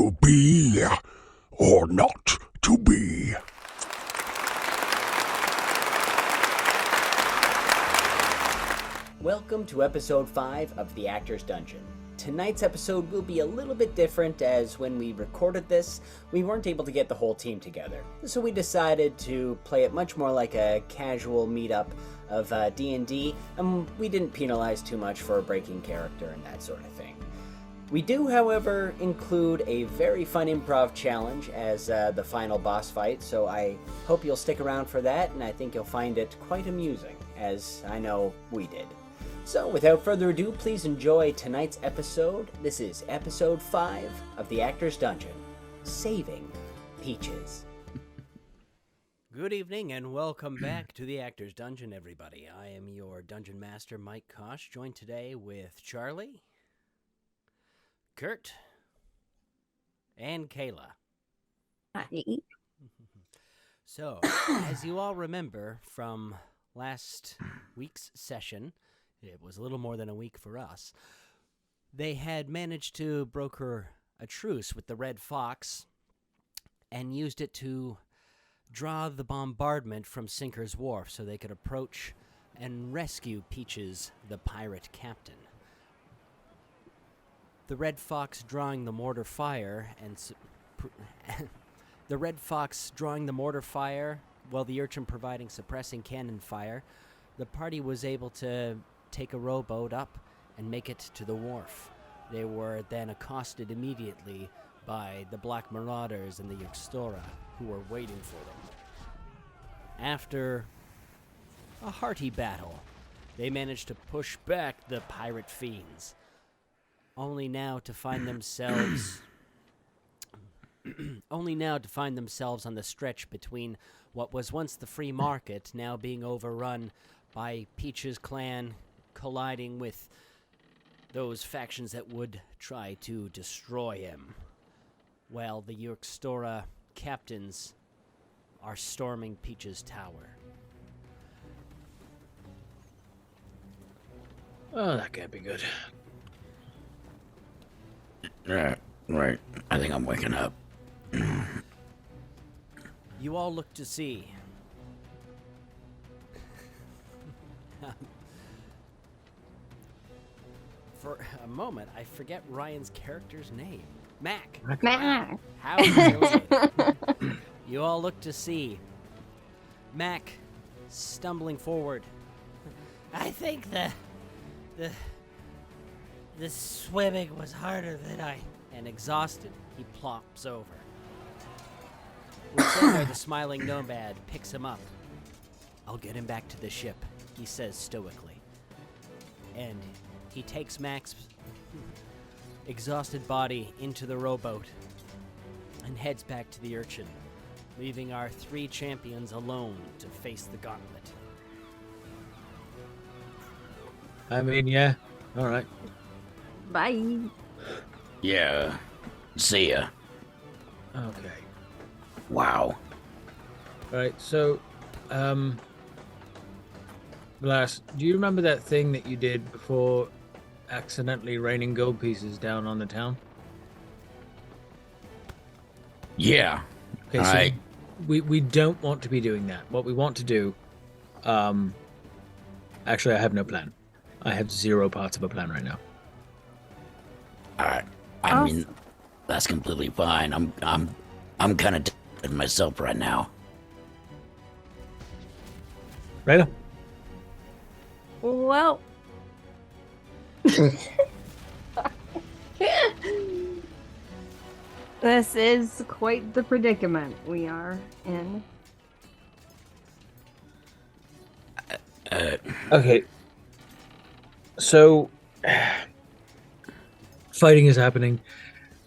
to be or not to be. Welcome to episode 5 of The Actor's Dungeon. Tonight's episode will be a little bit different, as when we recorded this, we weren't able to get the whole team together. So we decided to play it much more like a casual meetup of D&D, and we didn't penalize too much for breaking character and that sort of thing. We do, however, include a very fun improv challenge as the final boss fight, so I hope you'll stick around for that, and I think you'll find it quite amusing, as I know we did. So, without further ado, please enjoy tonight's episode. This is episode 5 of The Actor's Dungeon, Saving Peaches. Good evening and welcome back to The Actor's Dungeon, everybody. I am your Dungeon Master, Mike Kosh, joined today with Charlie, Kurt, and Kayla. Hi. So, as you all remember from last week's session, it was a little more than a week for us, they had managed to broker a truce with the Red Fox and used it to draw the bombardment from Sinker's Wharf so they could approach and rescue Peaches, the pirate captain. The Red Fox drawing the mortar fire while the urchin providing suppressing cannon fire, the party was able to take a rowboat up and make it to the wharf. They were then accosted immediately by the Black Marauders and the Yuxtora, who were waiting for them. After a hearty battle, they managed to push back the pirate fiends, only now to find themselves on the stretch between what was once the free market now being overrun by Peach's clan colliding with those factions that would try to destroy him, while the Yuxtora captains are storming Peach's tower. Oh, that can't be good. Right. I think I'm waking up. You all look to see for a moment, I forget Ryan's character's name. Mac. Mac. How silly. You all look to see Mac stumbling forward. I think the swimming was harder than I... And exhausted, he plops over. Lucinda, the smiling nomad, picks him up. I'll get him back to the ship, he says stoically. And he takes Mac's exhausted body into the rowboat and heads back to the urchin, leaving our 3 champions alone to face the gauntlet. I mean, yeah. All right. Bye. Yeah. See ya. Okay. Wow. All right, so, Vlass, do you remember that thing that you did before accidentally raining gold pieces down on the town? Yeah. Okay, so we don't want to be doing that. What we want to do, actually, I have no plan. I have 0 parts of a plan right now. I mean, that's completely fine. I'm kind of dead myself right now. Rayla? Well. This is quite the predicament we are in. Okay. So, fighting is happening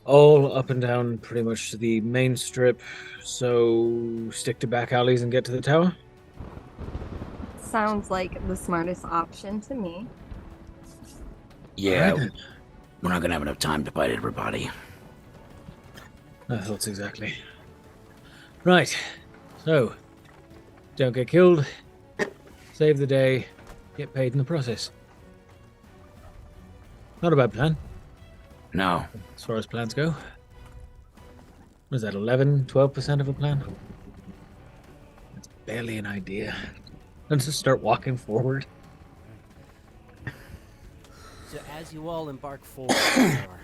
all up and down pretty much the main strip. So, stick to back alleys and get to the tower? Sounds like the smartest option to me. Yeah. Right. We're not gonna have enough time to fight everybody. I thought exactly. Right. So, don't get killed, save the day, get paid in the process. Not a bad plan, No. as far as plans go. Was that 11, 12% of a plan? That's barely an idea. Let's just start walking forward. So as you all embark forward, there are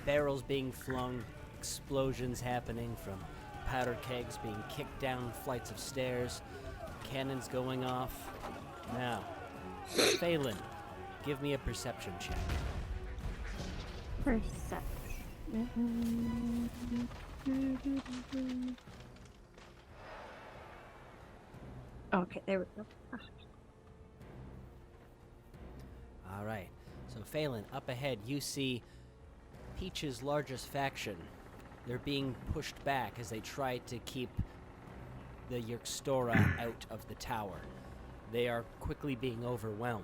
barrels being flung, explosions happening from powder kegs being kicked down flights of stairs, cannons going off. Now, Phelan, give me a perception check. Perception. Okay, there we go. All right. So Phelan, up ahead, you see Peach's largest faction. They're being pushed back as they try to keep the Yerkstora out of the tower. They are quickly being overwhelmed.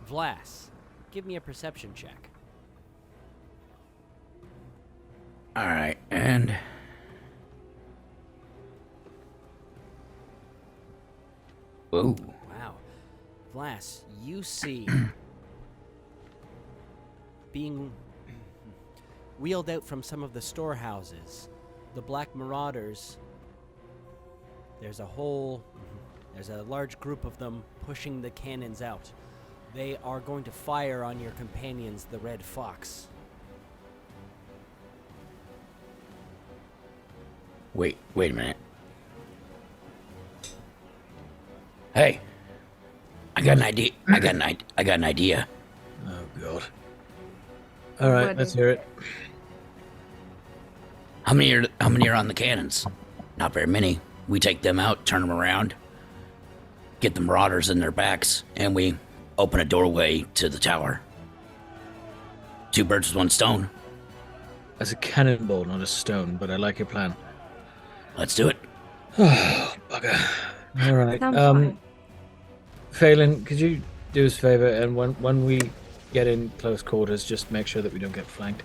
Vlass, give me a perception check. All right, and whoa. Wow. Vlass, you see being wheeled out from some of the storehouses, the Black Marauders. There's a large group of them pushing the cannons out. They are going to fire on your companions, the Red Fox. Wait a minute. Hey, I got an idea. I got an idea. Oh, God. All right, What let's is hear it. How many are on the cannons? Not very many. We take them out, turn them around, get the Marauders in their backs, and we open a doorway to the tower. 2 birds with 1 stone. That's a cannonball, not a stone, but I like your plan. Let's do it. Oh, bugger. All right. Sounds fine. Phelan, could you do us a favor, and when we get in close quarters, just make sure that we don't get flanked?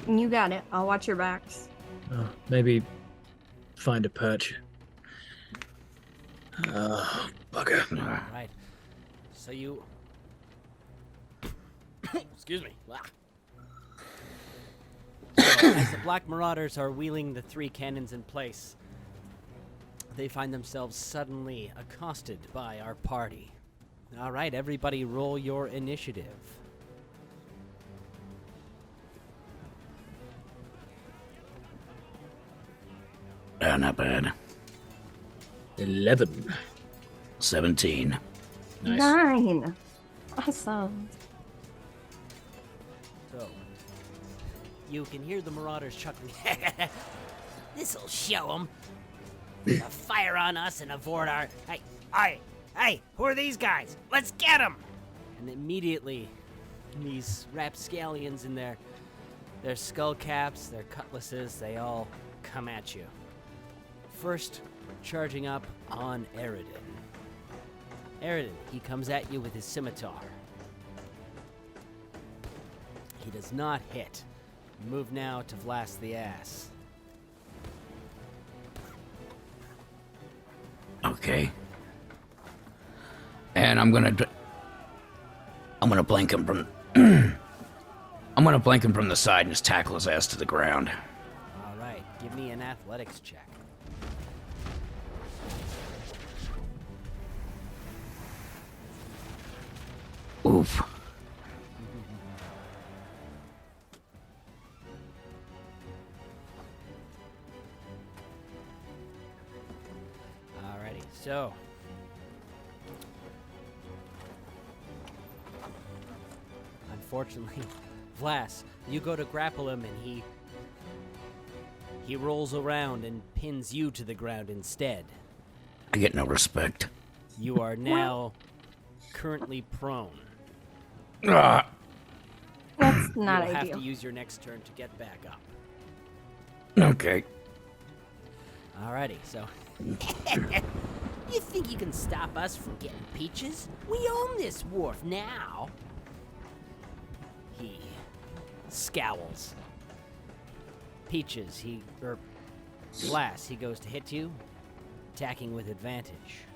You got it. I'll watch your backs. Maybe find a perch. Oh, bugger. All right. So you... Excuse me. Wow. So, as the Black Marauders are wheeling the 3 cannons in place, they find themselves suddenly accosted by our party. All right, everybody roll your initiative. Not bad. 11. 17. Nice. 9. Awesome. So, you can hear the Marauders chuckling. This'll show them. Fire on us and avoid our... Hey, who are these guys? Let's get them! And immediately, these rapscallions in their skull caps, their cutlasses, they all come at you. First, charging up on Eredin. Eredin, he comes at you with his scimitar. He does not hit. Move now to Vlass the Ass. Okay. And I'm gonna blank him from. I'm gonna blank him from the side and just tackle his ass to the ground. All right, give me an athletics check. Oof. Alrighty, so unfortunately, Vlass, you go to grapple him and he rolls around and pins you to the ground instead. I get no respect. You are now currently prone. Ah, That's not You'll have ideal. to use your next turn to get back up. okay. Alrighty, so you think you can stop us from getting peaches? We own this wharf now. He scowls. Peaches, Vlass, he goes to hit you, attacking with advantage.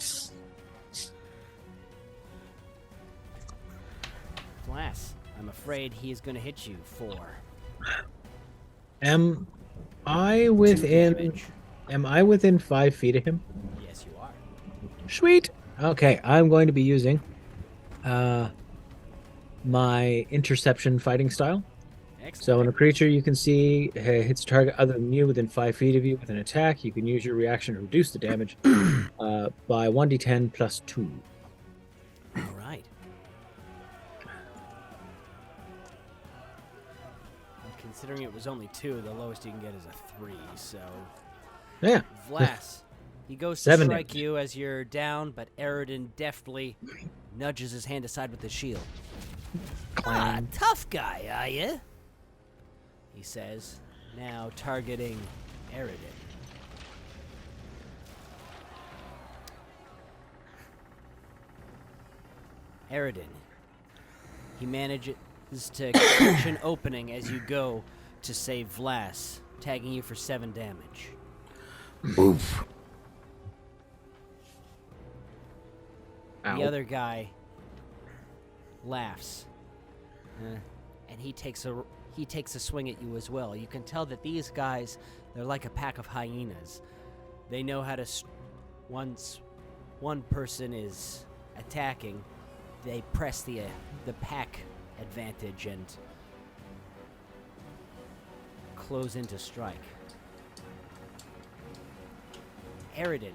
Vlass, I'm afraid he is going to hit you for... I 2 within? damage. Am I within 5 feet of him? Yes, you are. Sweet. Okay, I'm going to be using my interception fighting style. Excellent. So when a creature you can see hits a target other than you within 5 feet of you with an attack, you can use your reaction to reduce the damage by 1d10 plus 2. All right. And considering it was only 2, the lowest you can get is a 3. So, Yeah. Vlass, he goes to 7 strike damage. you as you're down, but Eredin deftly nudges his hand aside with his shield. Ah, tough guy, are you? He says, now targeting Eredin. Eredin. He manages to catch an opening as you go to save Vlass, tagging you for 7 damage. Oof. Ow. The other guy laughs, and he takes a swing at you as well. You can tell that these guys, they're like a pack of hyenas. They know how to. Once one person is attacking, they press the pack advantage and close into strike. Eredin,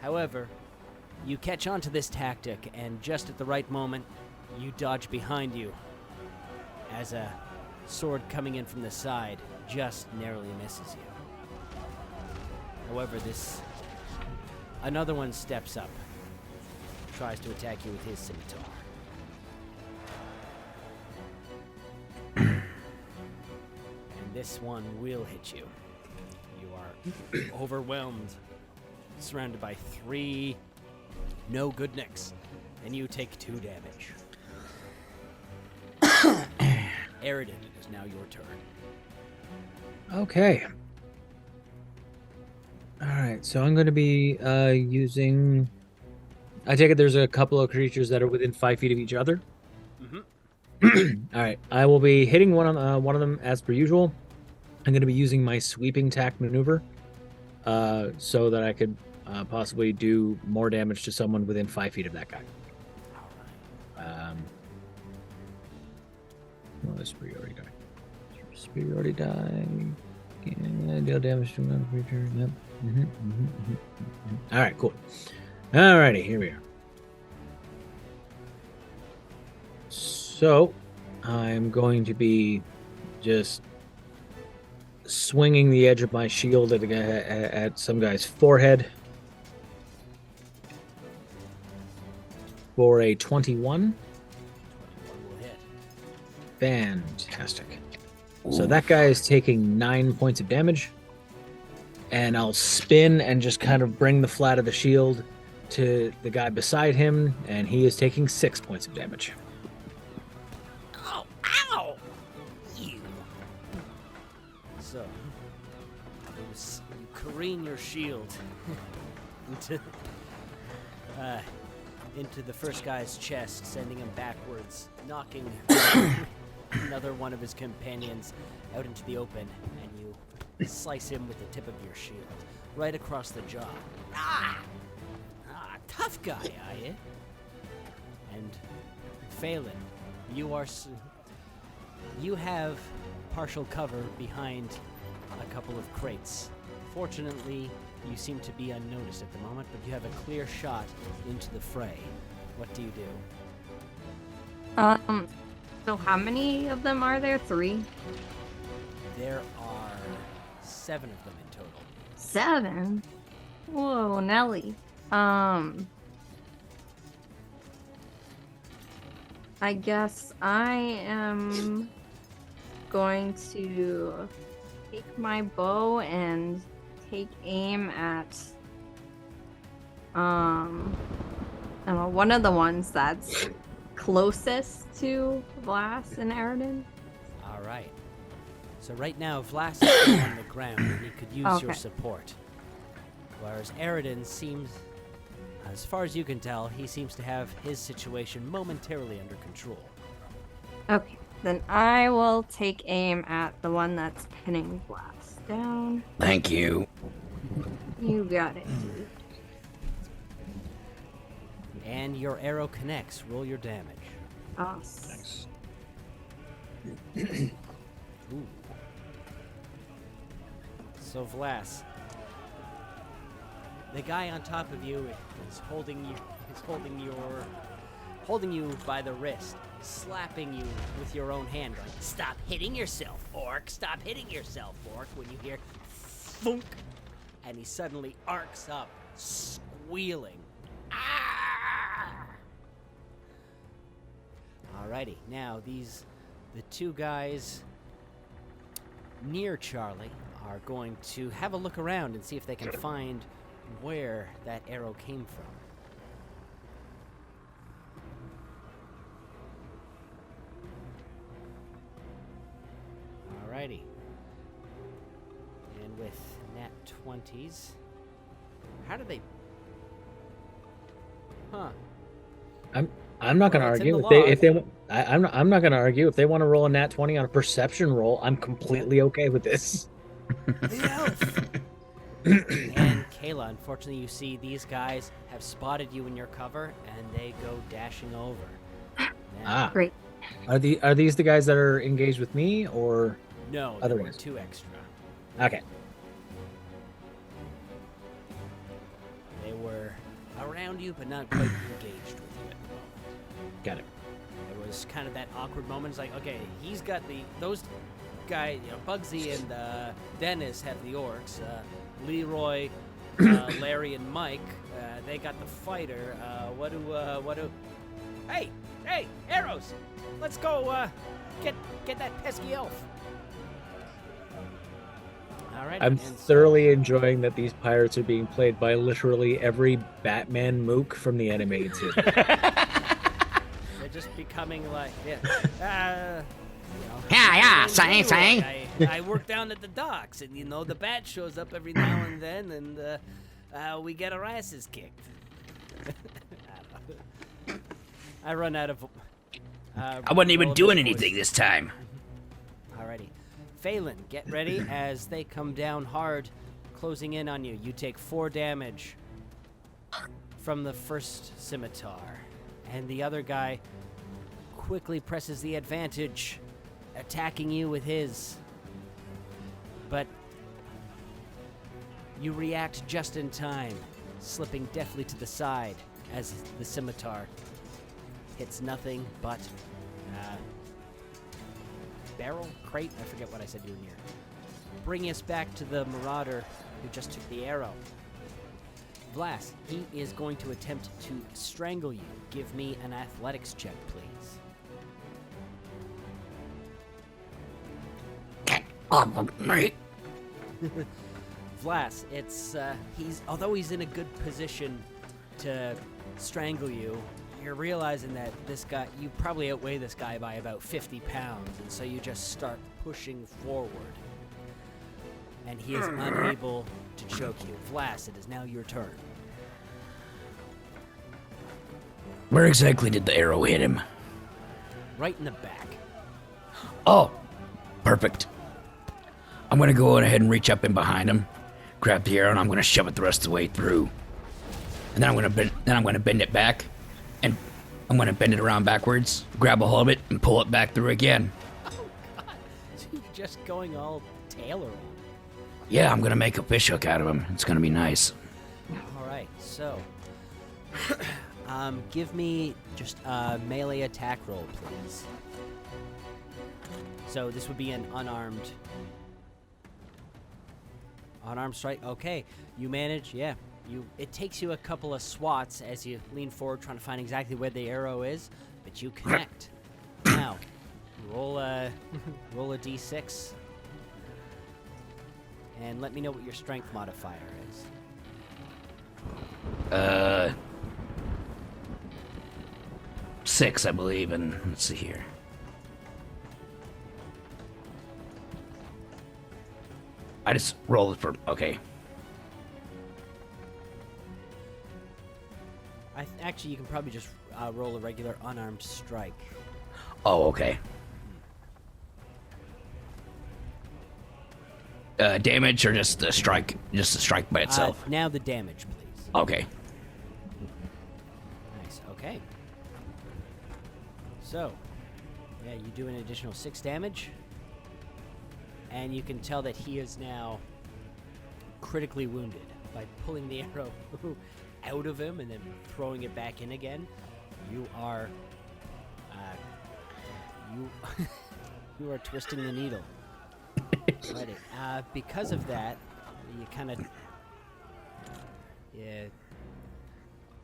however, you catch on to this tactic, and just at the right moment, you dodge behind you as a sword coming in from the side just narrowly misses you. However, another one steps up, tries to attack you with his scimitar. And this one will hit you. You are overwhelmed, surrounded by 3 no good nicks, and you take 2 damage. Eredin, it is now your turn. Okay. All right, so I'm going to be using. I take it there's a couple of creatures that are within 5 feet of each other. All right, I will be hitting one of them as per usual. I'm going to be using my sweeping tack maneuver, so that I could possibly do more damage to someone within 5 feet of that guy. Well, superiority die. Superiority die. Yeah, deal damage to another creature. Yep. All right, cool. Alrighty, here we are. So, I'm going to be just swinging the edge of my shield at some guy's forehead for a 21. Will hit. Fantastic. So that guy is taking 9 points of damage, and I'll spin and just kind of bring the flat of the shield to the guy beside him, and he is taking 6 points of damage. Oh, ow! You. So, you careen your shield into the first guy's chest, sending him backwards, knocking another one of his companions out into the open, and you slice him with the tip of your shield, right across the jaw. Tough guy, are you? And Phelan, you have partial cover behind a couple of crates. Fortunately, you seem to be unnoticed at the moment, but you have a clear shot into the fray. What do you do? So how many of them are there? 3? There are 7 of them in total. 7? Whoa, Nelly. I guess I am going to take my bow and take aim at one of the ones that's closest to Vlass and Eredin. All right. So right now, Vlass is on the ground, and he could use your Okay. support. Whereas Eredin seems, as far as you can tell, he seems to have his situation momentarily under control. Okay, then I will take aim at the one that's pinning Vlass. down. Thank you. You got it, dude. And your arrow connects. Roll your damage. Nice. Ooh. So Vlass, the guy on top of you is holding you by the wrist, slapping you with your own hand, going, "Stop hitting yourself, orc! Stop hitting yourself, orc!" When you hear thunk, and he suddenly arcs up, squealing. Ah! Alrighty, now the two guys near Charlie are going to have a look around and see if they can find where that arrow came from. Alrighty. And with nat 20s, how do they... Huh. I'm not going to Well, it's in argue the if they I'm not going to argue if they want to roll a nat 20 on a perception roll. I'm completely okay with this. The elf! And Kayla, unfortunately, you see these guys have spotted you in your cover, and they go dashing over. Now, Great. Are these the guys that are engaged with me or no, there other were ones? 2 extra. Okay. They were around you, but not quite engaged with you at the moment. Got it. It was kind of that awkward moment. It's like, okay, he's got those guys, Bugsy and Dennis have the orcs. Leroy, Larry, and Mike, they got the fighter. What do? Hey, arrows! Let's go get that pesky elf. All right. I'm thoroughly enjoying that these pirates are being played by literally every Batman mook from the animated series. They're just becoming like, Say. I work down at the docks, and the bat shows up every now and then, and we get our asses kicked. I run out of. I wasn't even doing anything this time. Alrighty, Phelan, get ready as they come down hard, closing in on you. You take 4 damage from the first scimitar, and the other guy quickly presses the advantage, attacking you with his. But you react just in time, slipping deftly to the side as the scimitar hits nothing but barrel, crate, I forget what I said you were near. Bringing us back to the marauder who just took the arrow. Vlass, he is going to attempt to strangle you. Give me an athletics check, please. Vlass, it's although he's in a good position to strangle you, you're realizing that this guy, you probably outweigh this guy by about 50 pounds, and so you just start pushing forward. And he is unable to choke you. Vlass, it is now your turn. Where exactly did the arrow hit him? Right in the back. Oh, perfect. I'm gonna go ahead and reach up in behind him, grab the arrow, and I'm gonna shove it the rest of the way through. And then I'm gonna bend it back, and I'm gonna bend it around backwards, grab a hold of it, and pull it back through again. Oh God! So you're just going all Taylor. Yeah, I'm gonna make a fishhook out of him. It's gonna be nice. All right, so give me just a melee attack roll, please. So this would be an unarmed strike. Okay, you manage. Yeah, it takes you a couple of swats as you lean forward, trying to find exactly where the arrow is, but you connect. Now, roll a d6, and let me know what your strength modifier is. 6, I believe, and let's see here. I just rolled it for, okay. Actually, you can probably just roll a regular unarmed strike. Oh, okay. damage or just a strike? Just a strike by itself. Now the damage, please. Okay. Nice. Okay. So, yeah, you do an additional 6 damage, and you can tell that he is now critically wounded by pulling the arrow out of him and then throwing it back in again. You are, you are twisting the needle. Alrighty. Because of that, you kind of,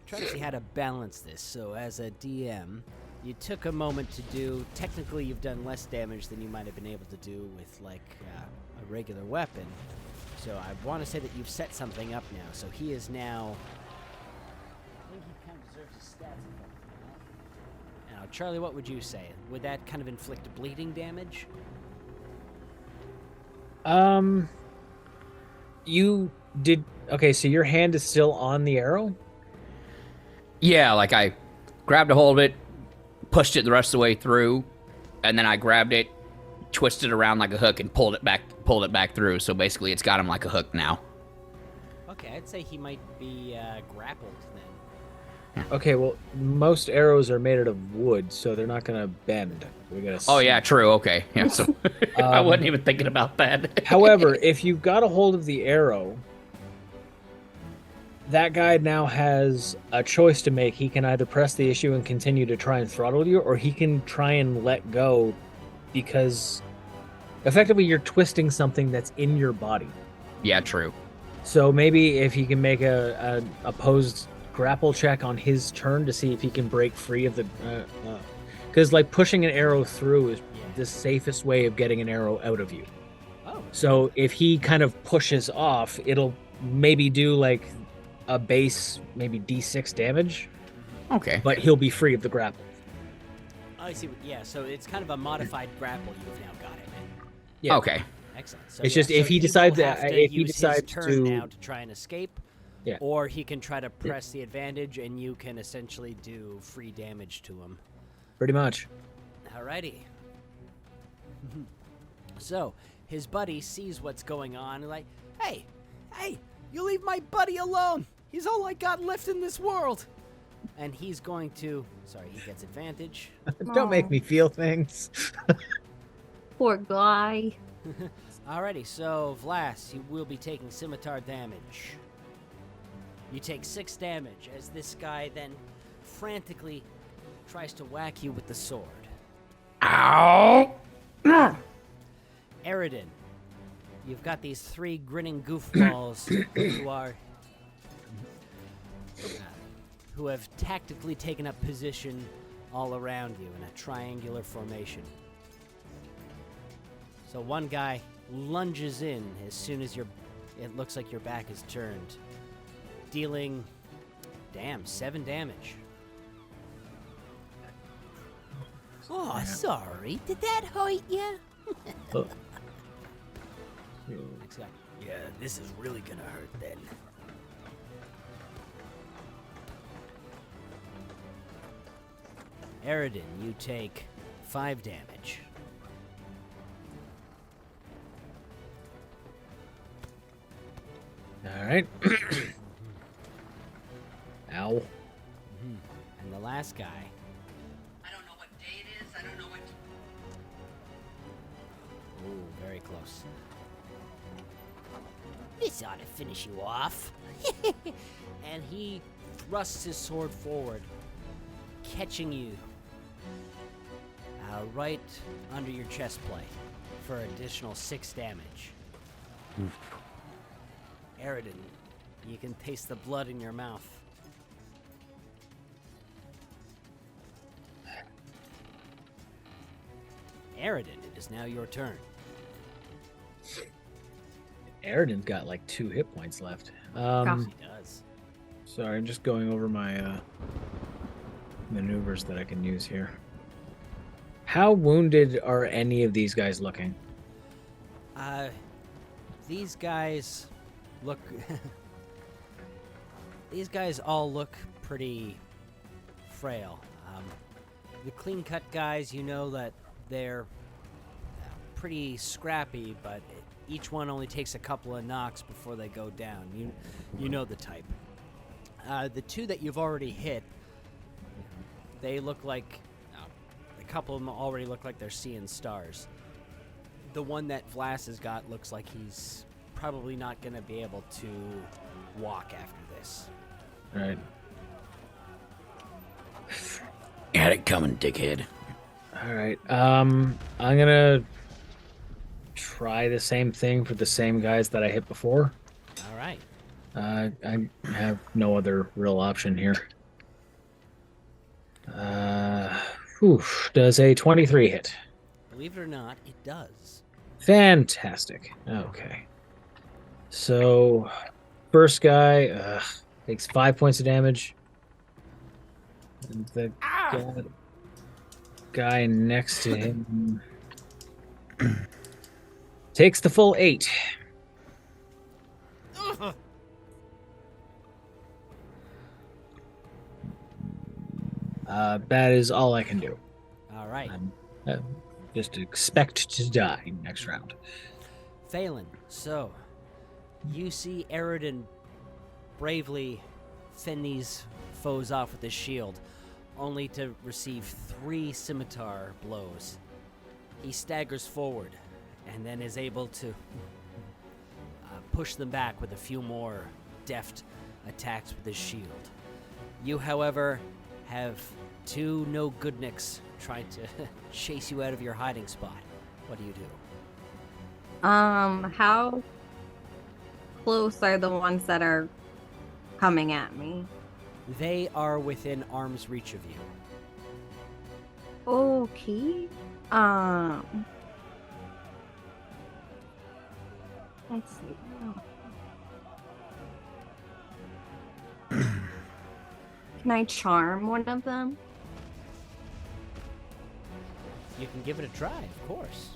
try to see how to balance this. So as a DM, you took a moment to do. Technically, you've done less damage than you might have been able to do with like a regular weapon. So I want to say that you've set something up now. So he is now. I think he kind of deserves his stats. Now, Charlie, what would you say? Would that kind of inflict bleeding damage? You did okay. So your hand is still on the arrow. Yeah, like I grabbed a hold of it, pushed it the rest of the way through, and then I grabbed it, twisted around like a hook, and pulled it back through. So basically, it's got him like a hook now. Okay, I'd say he might be grappled then. Okay, well, most arrows are made out of wood, so they're not gonna bend. We gotta. Oh yeah, true. Okay, yeah. So I wasn't even thinking about that. However, if you got a hold of the arrow, that guy now has a choice to make. He can either press the issue and continue to try and throttle you, or he can try and let go, because effectively you're twisting something that's in your body. Yeah, true. So maybe if he can make a opposed grapple check on his turn to see if he can break free of the because like pushing an arrow through is the safest way of getting an arrow out of you. Oh. So if he kind of pushes off, it'll maybe do like a base maybe d6 damage, Okay. but he'll be free of the grapple. I see. Yeah, so it's kind of a modified grapple you've now got it in. Yeah. Okay. Excellent. So, It's yeah, just if so he will decides have that- to if he use his decides turn to- now to try and escape, Yeah. or he can try to press the advantage, and you can essentially do free damage to him. Pretty much. Alrighty. So his buddy sees what's going on, and like, hey, you leave my buddy alone. He's all I got left in this world. And he's going to. Sorry, he gets advantage. Don't make Aw. me feel things. Poor guy. Alrighty, so Vlass, you will be taking scimitar damage. You take 6 damage as this guy then frantically tries to whack you with the sword. Ow! Eredin, you've got these 3 grinning goofballs who have tactically taken up position all around you in a triangular formation. So one guy lunges in as soon as it looks like your back is turned, dealing, 7 damage. Oh, sorry. Did that hurt you? Oh. Next guy. Yeah, this is really gonna hurt then. Eredin, you take 5 damage. All right. Ow. And the last guy. I don't know what day it is. I don't know what. Ooh, very close. This ought to finish you off. And he thrusts his sword forward, catching you right under your chest plate for additional 6 damage. Eredin, you can taste the blood in your mouth. Eredin, it is now your turn. Eredin's got like 2 hit points left. He does. Sorry, I'm just going over my maneuvers that I can use here. How wounded are any of these guys looking? These guys look. These guys all look pretty frail. The clean-cut guys, you know that they're pretty scrappy, but each one only takes a couple of knocks before they go down. You know the type. The two that you've already hit, they look like a couple of them already look like they're seeing stars. The one that Vlass has got looks like he's probably not going to be able to walk after this. All right. You had it coming, dickhead. All right. I'm gonna try the same thing for the same guys that I hit before. All right. I have no other real option here. Does a 23 hit? Believe it or not, it does. Fantastic. Okay. So, first guy takes 5 points of damage. And the guy next to him takes the full 8. That is all I can do. All right. Just expect to die next round. Phelan, so you see Eredin bravely fend these foes off with his shield, only to receive 3 scimitar blows. He staggers forward and then is able to push them back with a few more deft attacks with his shield. You, however, have 2 no-goodniks trying to chase you out of your hiding spot. What do you do? How close are the ones that are coming at me? They are within arm's reach of you. Okay. Let's see. Can I charm one of them? You can give it a try, of course.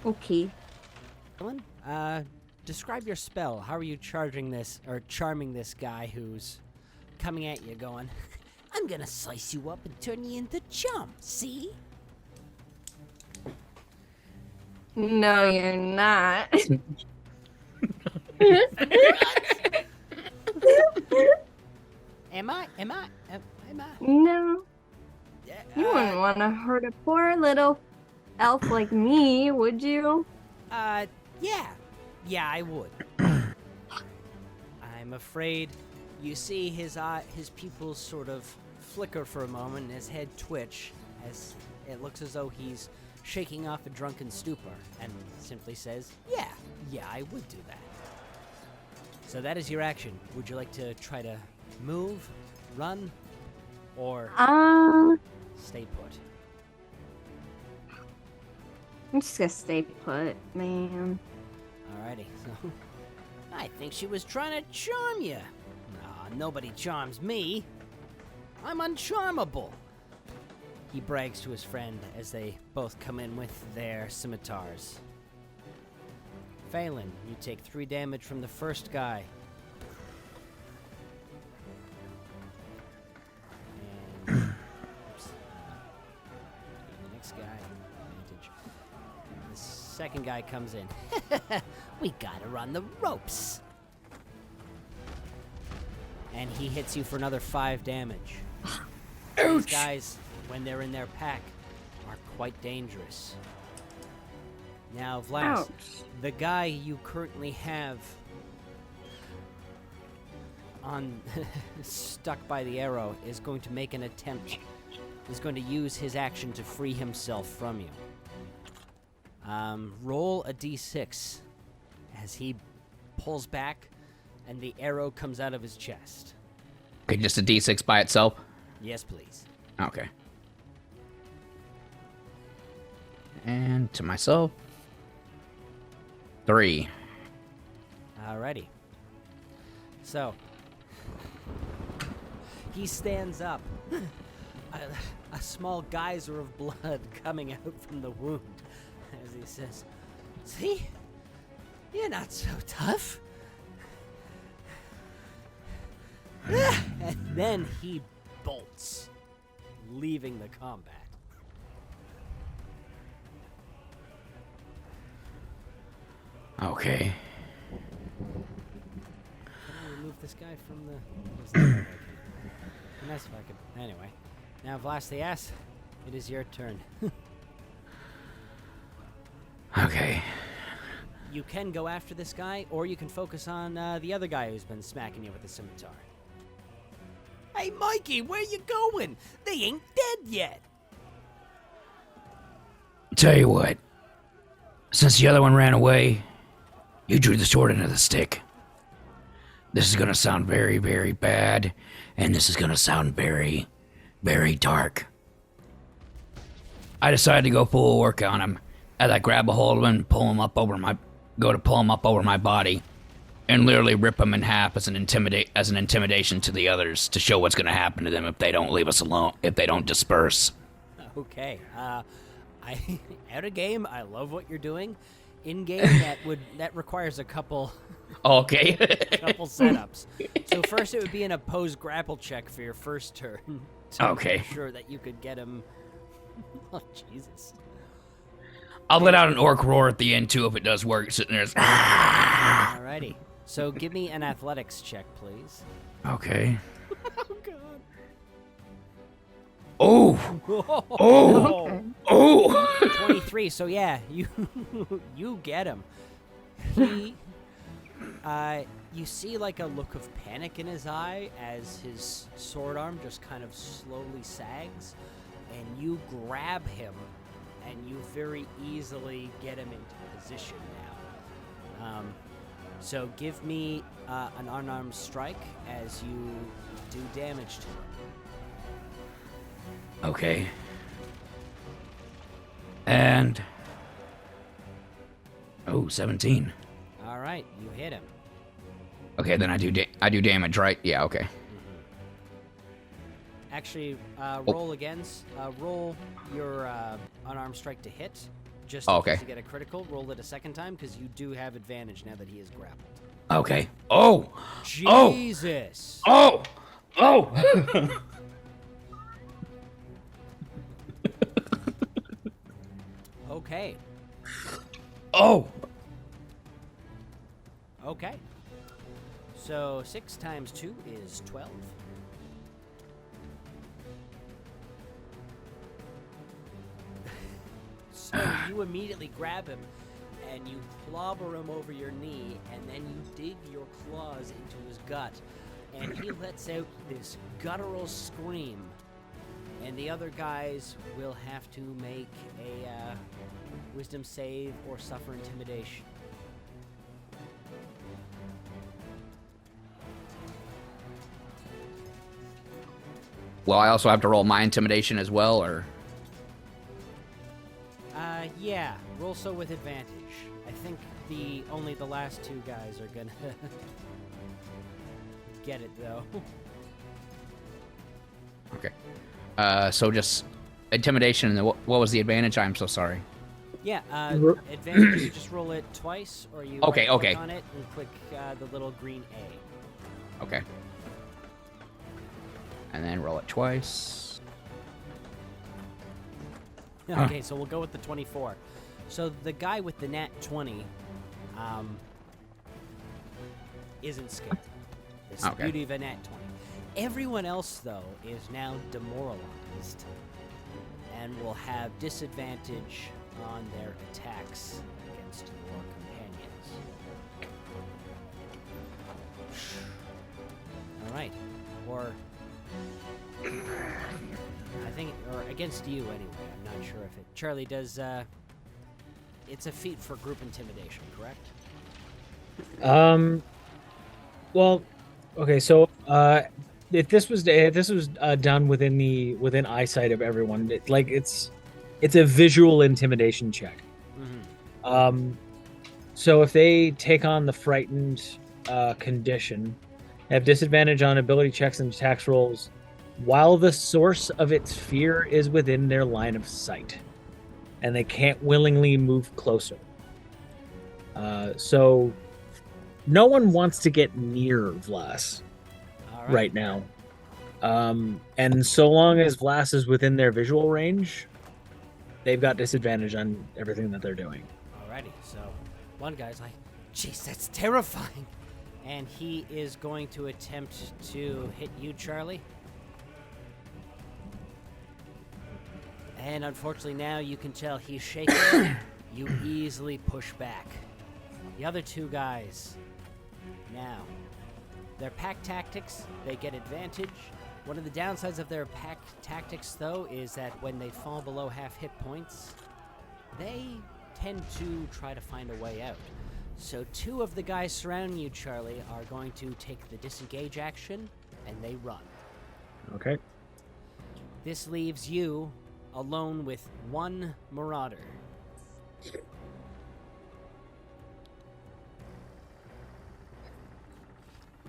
Okay. Ellen, describe your spell. How are you charming this guy who's coming at you going, I'm gonna slice you up and turn you into chum, see? No, you're not. Am I? No. You wouldn't want to hurt a poor little elf like me, would you? Yeah, I would. I'm afraid you see his pupils sort of flicker for a moment and his head twitch as it looks as though he's shaking off a drunken stupor and simply says, yeah, I would do that. So that is your action. Would you like to try to move, run, or stay put? I'm just gonna stay put, man. Alrighty, so I think she was trying to charm you. Nah, nobody charms me. I'm uncharmable. He brags to his friend as they both come in with their scimitars. Phelan, you take 3 damage from the first guy. And oops, the next guy, advantage. The second guy comes in. We gotta run the ropes. And he hits you for another 5 damage. These guys, when they're in their pack, are quite dangerous. Now, Vlass, Ouch. the guy you currently have on stuck by the arrow is going to make an attempt. Is going to use his action to free himself from you. Roll a d6 as he pulls back and the arrow comes out of his chest. Okay, just a d6 by itself? Yes, please. Okay. And to myself. 3. Alrighty. So, he stands up. A small geyser of blood coming out from the wound as he says, see? You're not so tough. And then he bolts, leaving the combat. Okay. Can I remove this guy from the... where's the other guy? And that's if I could... Anyway. Now, Vlass the Ass, it is your turn. Okay. You can go after this guy, or you can focus on the other guy who's been smacking you with the scimitar. Hey, Mikey, where you going? They ain't dead yet. Tell you what. Since the other one ran away, you drew the short end of the stick. This is gonna sound very, very bad, and this is gonna sound very, very dark. I decided to go full work on him as I grab a hold of him and pull him up over my body, and literally rip him in half as an intimidation to the others to show what's gonna happen to them if they don't leave us alone, if they don't disperse. Okay, out of game, I love what you're doing. In game, that requires a couple Okay. couple setups. So first, it would be an opposed grapple check for your first turn. To Okay. make sure that you could get him. Oh Jesus! I'll let out an orc roar at the end too if it does work. Sitting there. Alrighty. So give me an athletics check, please. Okay. Oh God. Oh. Oh. Oh. 23. So yeah, you get him. He, you see like a look of panic in his eye as his sword arm just kind of slowly sags, and you grab him, and you very easily get him into position now. So give me an unarmed strike as you do damage to him. Okay. And 17. All right, you hit him. Okay, then I do damage, right? Yeah, okay. Actually, roll against. Roll your unarmed strike to hit. Just Oh, in case okay. you get a critical. Roll it a second time because you do have advantage now that he is grappled. Okay. Oh. Jesus. Oh. Oh. Okay. Oh. Okay. So 6 times 2 is 12. So you immediately grab him and you clobber him over your knee, and then you dig your claws into his gut, and he lets out this guttural scream, and the other guys will have to make a wisdom save or suffer intimidation. Well, I also have to roll my intimidation as well, or? Yeah, roll so with advantage. I think only the last 2 guys are gonna get it though. Okay. So just intimidation, and what was the advantage? I'm so sorry. Yeah, advantage. You just roll it twice, or you Okay, right-click okay. on it and click the little green A. Okay. And then roll it twice. Okay, so we'll go with the 24. So the guy with the nat 20 isn't scared. It's the Okay. beauty of a nat 20. Everyone else, though, is now demoralized and will have disadvantage on their attacks against your companions. All right. Or I think, or against you anyway. I'm not sure if it. Charlie does. It's a feat for group intimidation, correct? Well, okay. So, if this was done within eyesight of everyone, it's a visual intimidation check. Mm-hmm. So if they take on the frightened condition, they have disadvantage on ability checks and attacks rolls while the source of its fear is within their line of sight, and they can't willingly move closer. So no one wants to get near Vlass All right now. And so long as Vlass is within their visual range, they've got disadvantage on everything that they're doing. Alrighty. So one guy's like, Jeez, that's terrifying. And he is going to attempt to hit you, Charlie. And unfortunately now you can tell he's shaking. You easily push back. The other two guys, now, their pack tactics, they get advantage. One of the downsides of their pack tactics, though, is that when they fall below half hit points, they tend to try to find a way out. So two of the guys surrounding you, Charlie, are going to take the disengage action, and they run. Okay. This leaves you alone with one Marauder.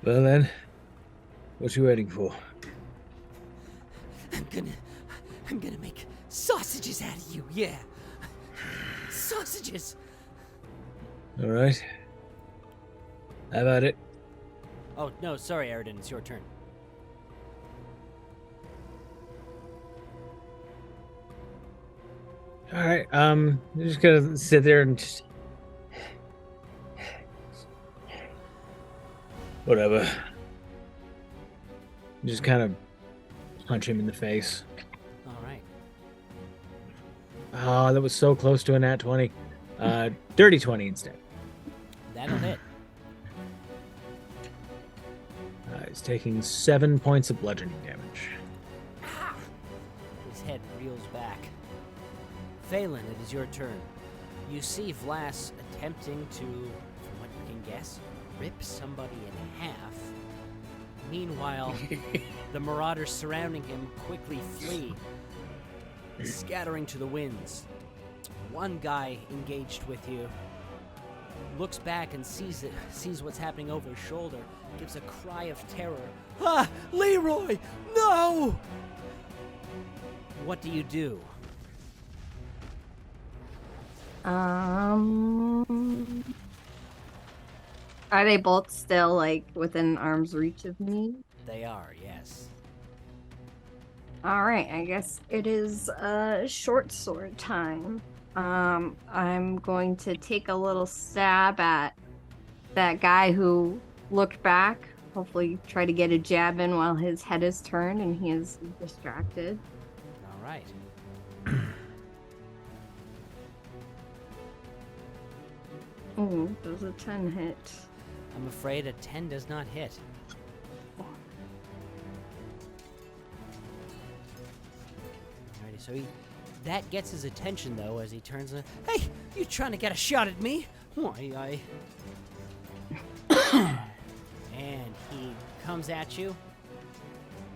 Well then, what you waiting for? I'm gonna make sausages out of you, yeah. Sausages! All right. How about it? Oh, no, sorry, Eredin, it's your turn. All right. I'm just gonna sit there and just whatever. Just kind of punch him in the face. All right. Oh, that was so close to a nat 20. Dirty 20 instead. That'll hit. He's taking 7 points of bludgeoning damage. His head reels back. Phelan, it is your turn. You see Vlass attempting to, from what you can guess, rip somebody in half. Meanwhile, the Marauders surrounding him quickly flee, scattering to the winds. One guy engaged with you looks back and sees what's happening over his shoulder, gives a cry of terror. Ah, Leroy, no! What do you do? Are they both still, like, within arm's reach of me? They are, yes. Alright, I guess it is short sword time. I'm going to take a little stab at that guy who looked back. Hopefully try to get a jab in while his head is turned and he is distracted. All right. Oh, does a 10 hit? I'm afraid a 10 does not hit. Alrighty, so that gets his attention, though, as he turns and, hey, you trying to get a shot at me? Why, and he comes at you.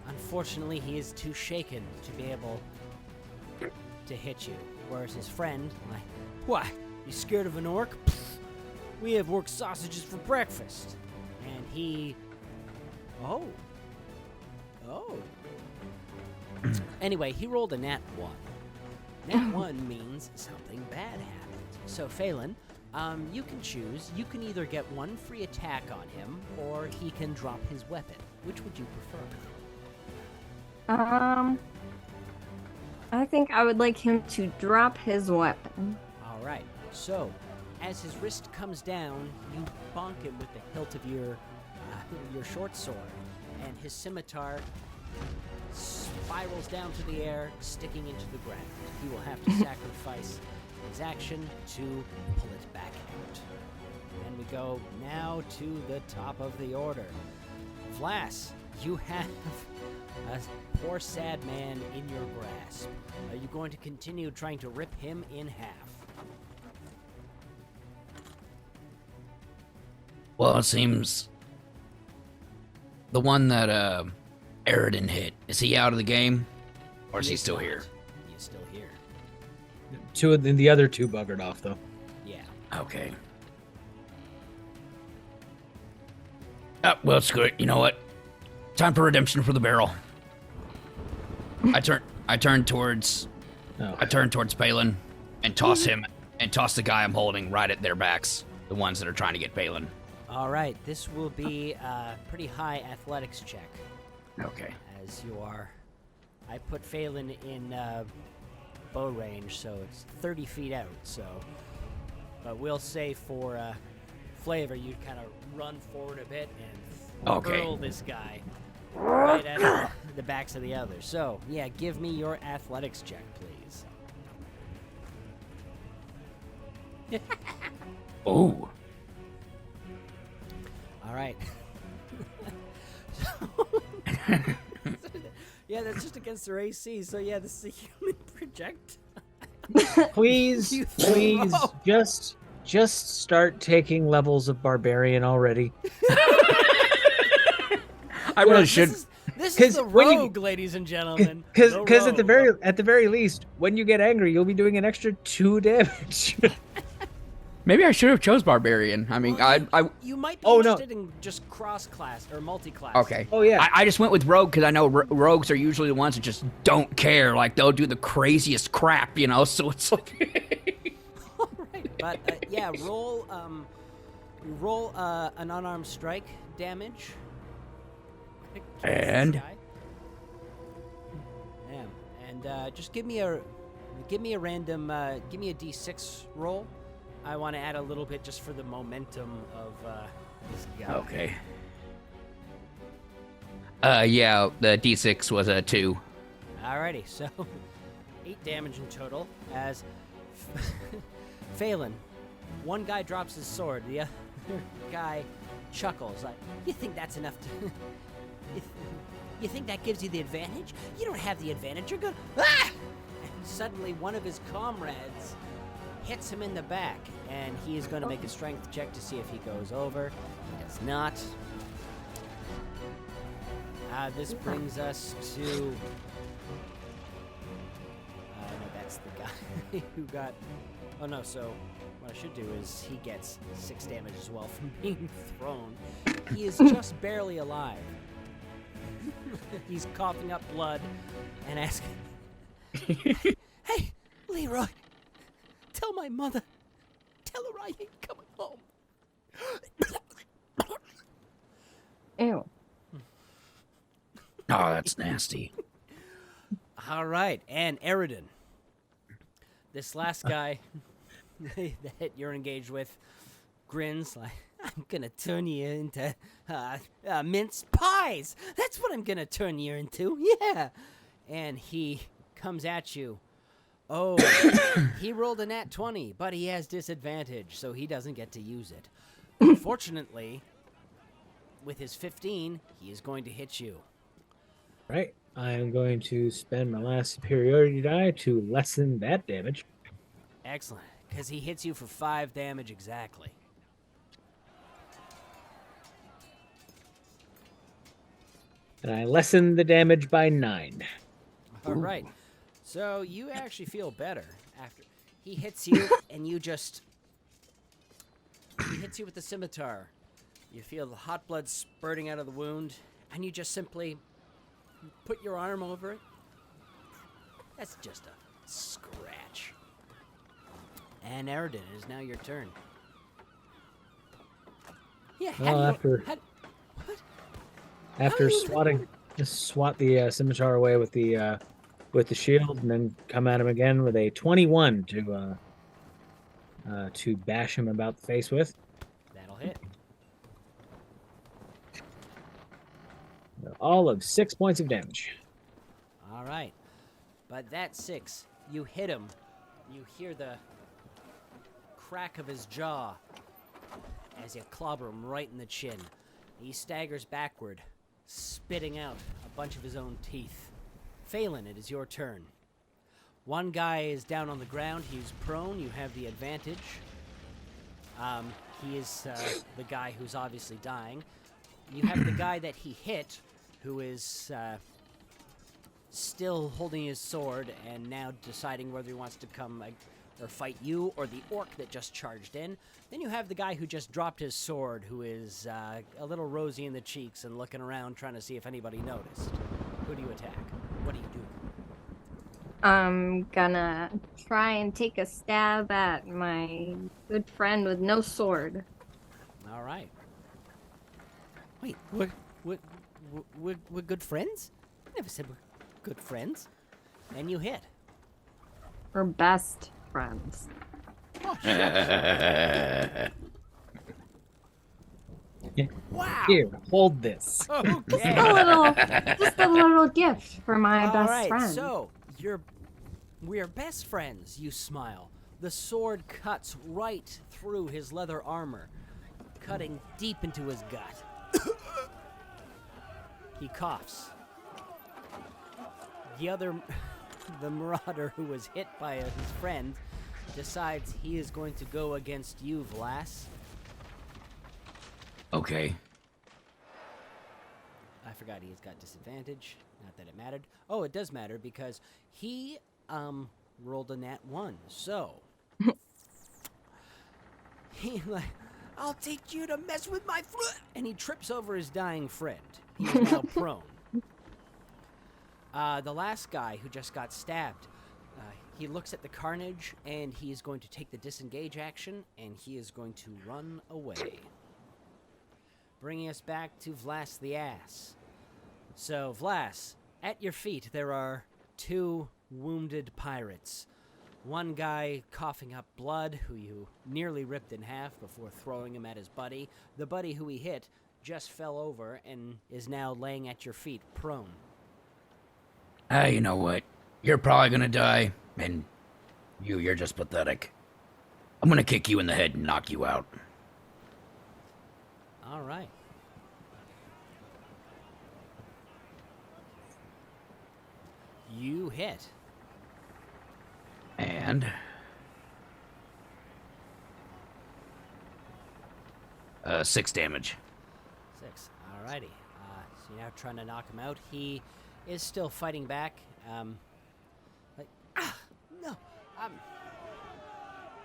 Unfortunately, he is too shaken to be able to hit you. Whereas his friend, like, why, you scared of an orc? Pfft, we have orc sausages for breakfast. And he... Oh. Anyway, he rolled a nat 1. Nat 1 means something bad happened. So, Phelan, you can choose. You can either get one free attack on him, or he can drop his weapon. Which would you prefer? I think I would like him to drop his weapon. All right. So, as his wrist comes down, you bonk him with the hilt of your short sword, and his scimitar spirals down to the air, sticking into the ground. He will have to sacrifice his action to pull it back out. And we go now to the top of the order. Vlass, you have a poor sad man in your grasp. Are you going to continue trying to rip him in half? Well, it seems the one that Eredin hit, is he out of the game? Or is he still here? He is still here. The other two buggered off, though. Yeah. Okay. Well, screw it. You know what? Time for redemption for the barrel. I turn towards Phelan and toss him and toss the guy I'm holding right at their backs. The ones that are trying to get Phelan. All right, this will be a pretty high athletics check. Okay. As you are, I put Phelan in bow range, so it's 30 feet out. So, but we'll say for flavor, you kind of run forward a bit and Okay. hurl this guy right at the backs of the others. So, yeah, give me your athletics check, please. Ooh. All right. Yeah, that's just against their AC. So yeah, this is a human project. Please, You please, throw. just start taking levels of barbarian already. I really should. This 'Cause is the when you- rogue, ladies and gentlemen. Because The at the very least, when you get angry, you'll be doing an extra 2 damage. Maybe I should have chose barbarian. I mean, I You might be Oh, no. interested in just cross-class or multi-class. okay. Oh, yeah. I just went with rogue because I know rogues are usually the ones that just don't care. Like they'll do the craziest crap, you know. So it's like. All right, but yeah, roll an unarmed strike damage. against this And? guy. Yeah, and just give me a random give me a d6 roll. I want to add a little bit just for the momentum of this guy. Okay. Yeah, the D6 was a 2. Alrighty, so 8 damage in total as Phelan. One guy drops his sword, the other guy chuckles like, "You think that's enough to? You think that gives you the advantage? You don't have the advantage. You're good." Ah! And suddenly, one of his comrades hits him in the back, and he is going to make a strength check to see if he goes over. He does not. This brings us to. No, that's the guy who got. Oh no! So what I should do is he gets 6 damage as well from being thrown. He is just barely alive. He's coughing up blood and asking, "Hey, Leroy, tell my mother. Tell her I ain't coming home." Ew. Oh, that's nasty. All right, and Eredin. This last guy that you're engaged with grins like, "I'm gonna turn you into mince pies. That's what I'm gonna turn you into, yeah." And he comes at you. Oh, he rolled a nat 20, but he has disadvantage, so he doesn't get to use it. Unfortunately, with his 15, he is going to hit you. Right. I am going to spend my last superiority die to lessen that damage. Excellent, because he hits you for 5 damage exactly. And I lessen the damage by 9. All right. So you actually feel better after he hits you, and he hits you with the scimitar. You feel the hot blood spurting out of the wound, and you just simply put your arm over it. That's just a scratch. And Eredin, it is now your turn. Yeah. Well, after swatting, just swat the scimitar away with the shield, and then come at him again with a 21 to bash him about the face with. That'll hit. All of 6 points of damage. All right. But that 6, you hit him. You hear the crack of his jaw as you clobber him right in the chin. He staggers backward, spitting out a bunch of his own teeth. Phelan, it is your turn. One guy is down on the ground. He's prone. You have the advantage. He is the guy who's obviously dying. You have the guy that he hit, who is still holding his sword and now deciding whether he wants to come or fight you or the orc that just charged in. Then you have the guy who just dropped his sword, who is a little rosy in the cheeks and looking around trying to see if anybody noticed. Who do you attack? What do you do? I'm gonna try and take a stab at my good friend with no sword. All right. Wait, we're good friends? I never said we're good friends. And you hit. We're best friends. Wow. Here, hold this. Okay. Just a little gift for my All best right, friend. so we're best friends, you smile. The sword cuts right through his leather armor, cutting deep into his gut. He coughs. The marauder who was hit by his friend decides he is going to go against you, Vlass. Okay. I forgot he's got disadvantage. Not that it mattered. Oh, it does matter because he rolled a nat 1. So he like, I'll teach you to mess with my foot, and he trips over his dying friend. He is now prone. The last guy who just got stabbed, he looks at the carnage and he is going to take the disengage action and he is going to run away. Bringing us back to Vlass the Ass. So, Vlass, at your feet there are 2 wounded pirates. One guy coughing up blood, who you nearly ripped in half before throwing him at his buddy. The buddy who he hit just fell over and is now laying at your feet, prone. You know what? You're probably gonna die, and you're just pathetic. I'm gonna kick you in the head and knock you out. All right. You hit. And 6 damage. 6. Alrighty. So you're now trying to knock him out. He is still fighting back. No.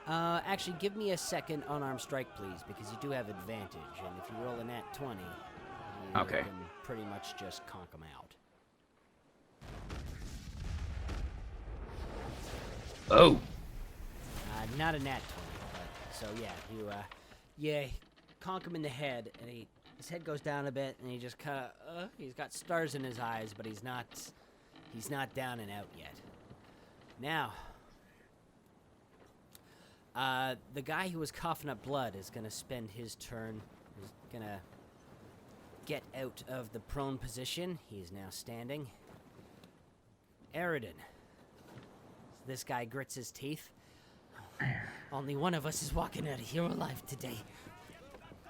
Actually, give me a second unarmed strike, please, because you do have advantage. And if you roll a nat 20, you Okay. can pretty much just conk him out. Oh. Not a nat 20. But, so yeah, you conk him in the head, and his head goes down a bit, and he just kind of he's got stars in his eyes, but he's not down and out yet. Now, the guy who was coughing up blood is gonna spend his turn. He's gonna get out of the prone position. He is now standing. Eredin. This guy grits his teeth. Only one of us is walking out of here alive today.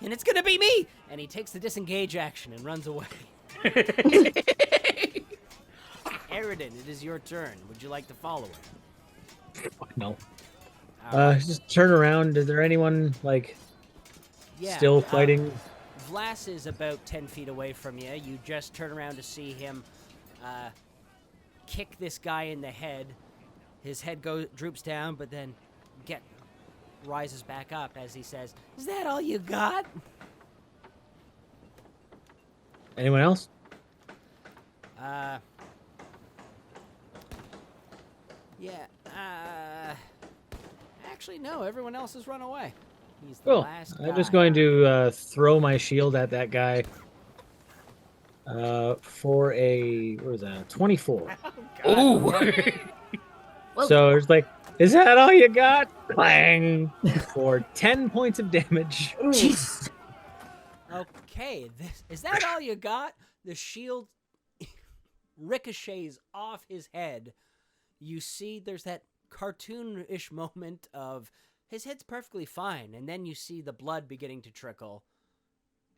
And it's gonna be me! And he takes the disengage action and runs away. Eredin, it is your turn. Would you like to follow him? No. All right. Just turn around. Is there anyone Yeah, still fighting? Vlass is about 10 feet away from you. You just turn around to see him kick this guy in the head. His head droops down, but then rises back up as he says, "Is that all you got?" Anyone else? Yeah, actually, no, everyone else has run away. He's the Cool. last guy. I'm just going to throw my shield at that guy for a, what was that, 24. Ooh. So it's like, is that all you got? Clang! For 10 points of damage. Jeez. Okay, is that all you got? The shield ricochets off his head. You see there's that cartoonish moment of his head's perfectly fine, and then you see the blood beginning to trickle,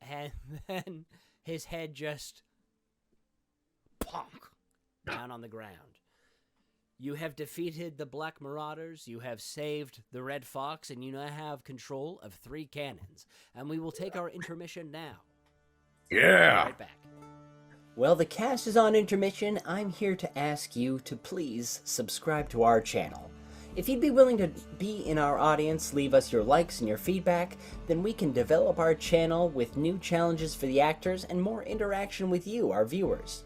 and then his head just plonk down on the ground. You have defeated the Black Marauders, you have saved the Red Fox, and you now have control of 3 cannons. And we will take our intermission now. Yeah. Right back. Well, the cast is on intermission. I'm here to ask you to please subscribe to our channel. If you'd be willing to be in our audience, leave us your likes and your feedback, then we can develop our channel with new challenges for the actors and more interaction with you, our viewers.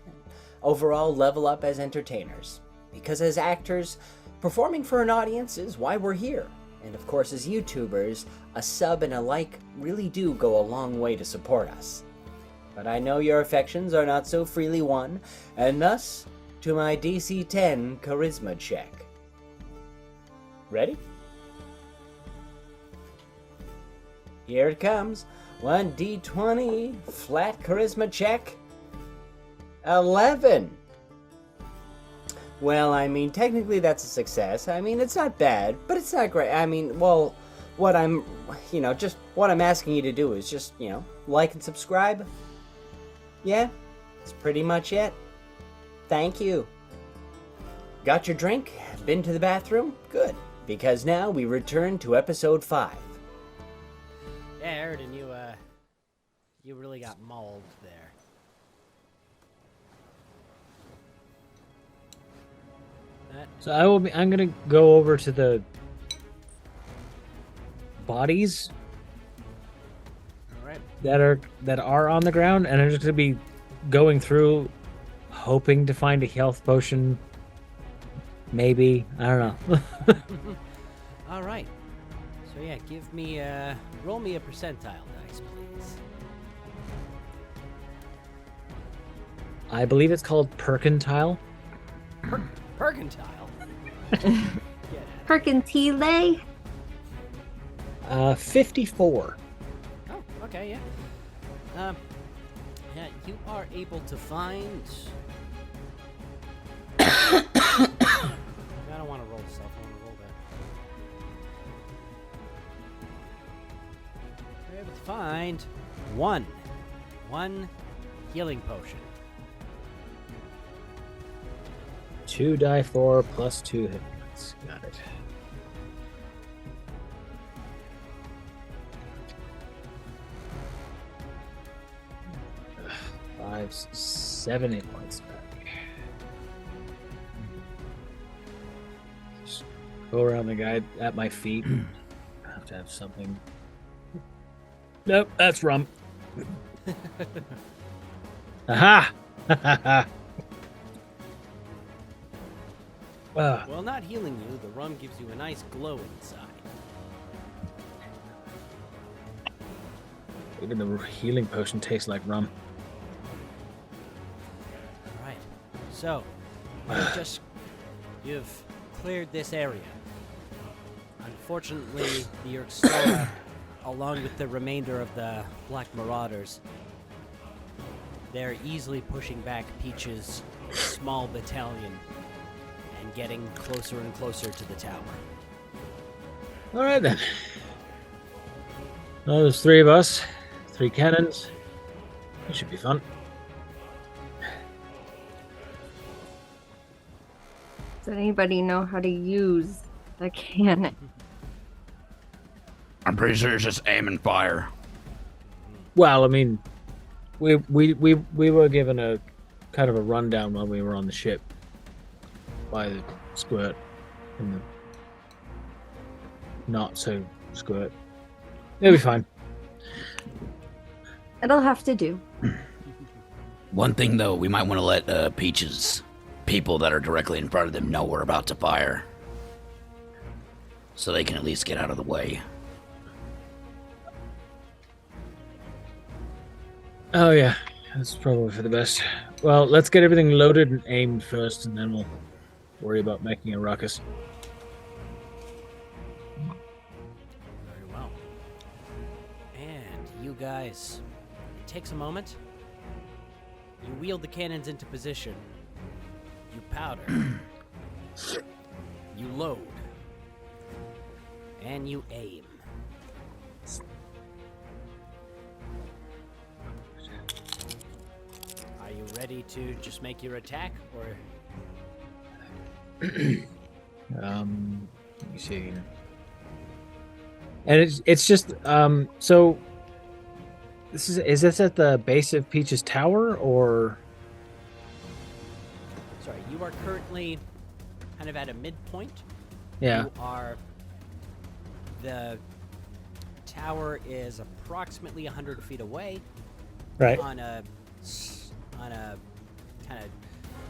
Overall, level up as entertainers. Because as actors, performing for an audience is why we're here. And of course, as YouTubers, a sub and a like really do go a long way to support us. But I know your affections are not so freely won, and thus, to my DC 10 charisma check. Ready? Here it comes. 1d20, flat charisma check. 11. Well, I mean, technically that's a success. I mean, it's not bad, but it's not great. I mean, well, what I'm asking you to do is just, like and subscribe. Yeah, that's pretty much it. Thank you. Got your drink? Been to the bathroom? Good, because now we return to episode 5. Yeah, Eredin, you really got mauled there. So I'm gonna go over to the bodies All right. that are on the ground, and I'm just gonna be going through, hoping to find a health potion. Maybe, I don't know. All right. So yeah, roll me a percentile dice, please. I believe it's called percentile. Percentile. Percentile? 54. Oh, okay, yeah. Yeah, you are able to find. I don't want to roll stuff. I want to roll that. You're able to find one healing potion. 2 die 4 plus 2 hit points. Got it. Five, 7 hit points back. Just go around the guy at my feet. I have to have something. Nope, that's rum. Aha! While not healing you, the rum gives you a nice glow inside. Even the healing potion tastes like rum. Alright. So, you've cleared this area. Unfortunately, the Urkstora, along with the remainder of the Black Marauders, they're easily pushing back Peach's small battalion and getting closer and closer to the tower. All right then. Well, there's 3 of us, 3 cannons. It should be fun. Does anybody know how to use the cannon? I'm pretty sure it's just aim and fire. Well, I mean, we were given a kind of a rundown while we were on the ship by the squirt and the not so squirt. It'll be fine. It'll have to do. One thing, though, we might want to let Peach's people that are directly in front of them know we're about to fire. So they can at least get out of the way. Oh, yeah. That's probably for the best. Well, let's get everything loaded and aimed first, and then we'll worry about making a ruckus. Very well. And you guys, it takes a moment. You wheel the cannons into position. You powder. You load. And you aim. Are you ready to just make your attack, or? Let me see here. And it's just so is this at the base of Peach's tower, or Sorry, you are currently kind of at a midpoint. yeah. The tower is approximately 100 feet away. Right. On a kind of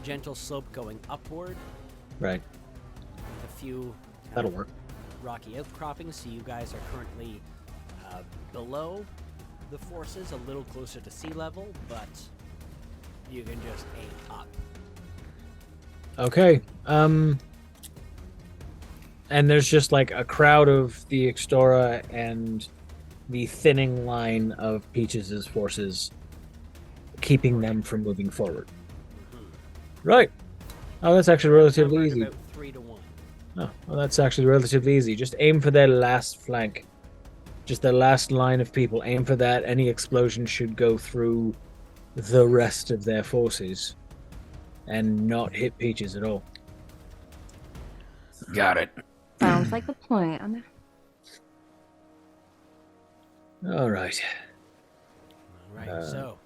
gentle slope going upward. Right. With a few That'll work. rocky outcroppings, so you guys are currently below the forces, a little closer to sea level, but you can just aim up. Okay. And there's just like a crowd of the Extora and the thinning line of Peaches' forces, keeping them from moving forward. Right. Oh, that's actually relatively easy. About 3 to 1. Oh, well, that's actually relatively easy. Just aim for their last flank. Just their last line of people. Aim for that. Any explosion should go through the rest of their forces and not hit Peaches at all. Got it. Sounds like a plan. All right. All right, so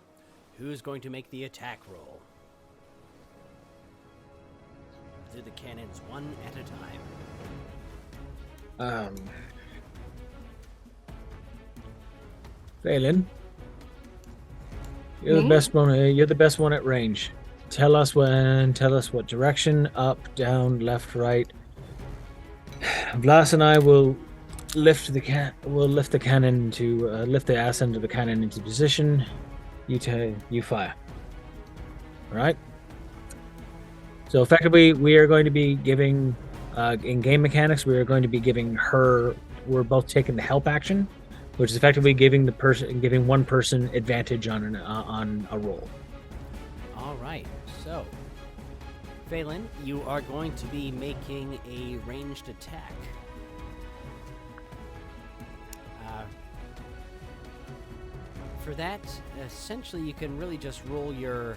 who's going to make the attack roll? Do the cannons one at a time. Faylen, you're the Me? best one. You're the best one at range. Tell us when. Tell us what direction. Up, down, left, right. Vlass and I will lift the cannon to lift the ass end of the cannon into position. You fire. All right. So effectively, we are going to be giving in game mechanics. We are going to be giving her. We're both taking the help action, which is effectively giving one person advantage on a roll. All right, so Faylen, you are going to be making a ranged attack. For that, essentially, you can really just roll your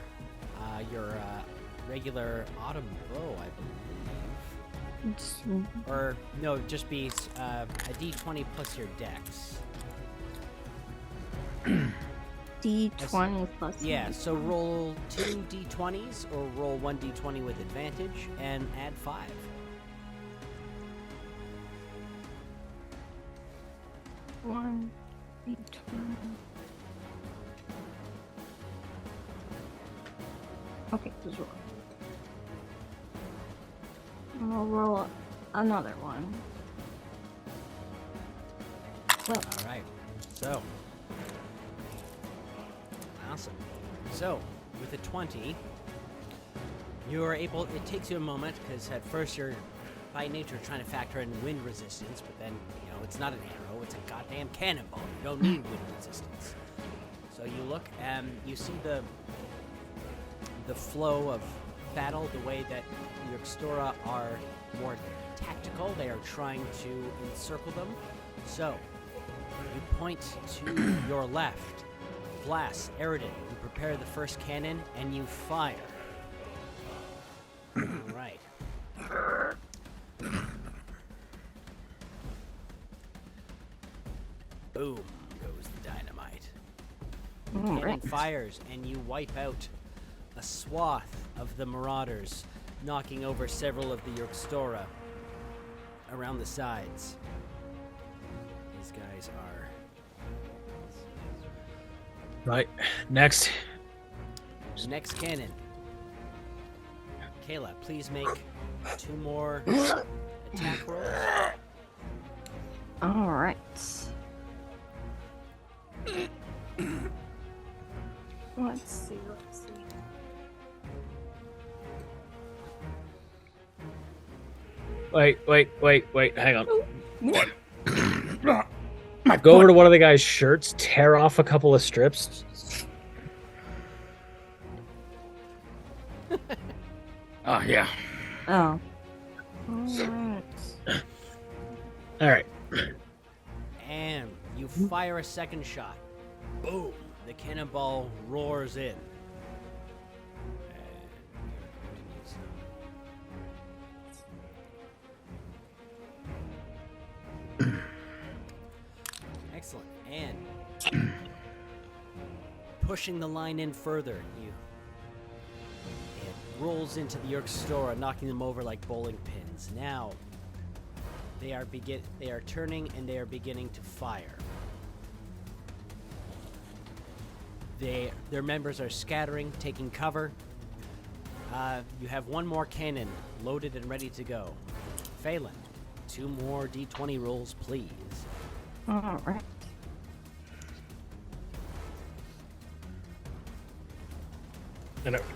regular autumn bow, I believe. Or no, just be a d20 plus your dex. D20 plus. Yeah, so roll 2 d20s or roll 1 d20 with advantage and add 5. One D20. Okay, just roll. I'll roll another one. Well, All right, so awesome. So with a 20, you are able. It takes you a moment because at first you're by nature trying to factor in wind resistance, but then it's not an arrow; it's a goddamn cannonball. You don't need wind resistance. So you look and you see the flow of battle, the way that the Yorkstora are more tactical. They are trying to encircle them. So you point to your left. Vlass, Eredin, you prepare the first cannon and you fire. All right. Boom goes the dynamite. Cannon fires and you wipe out a swath of the Marauders, knocking over several of the Yorkstora around the sides. These guys are... Right. Next. Next cannon. Kayla, please make 2 more attack rolls. all right. Let's see. Wait. Hang on. Go over to one of the guy's shirts, tear off a couple of strips. Oh, yeah. Oh. Alright. All right. And you fire a second shot. Boom! The cannonball roars in. Excellent. And pushing the line in further, it rolls into the Yorkstora, knocking them over like bowling pins. Now they are turning and they are beginning to fire. Their members are scattering, taking cover. You have 1 more cannon loaded and ready to go. Phelan, 2 more d20 rolls, please. All right.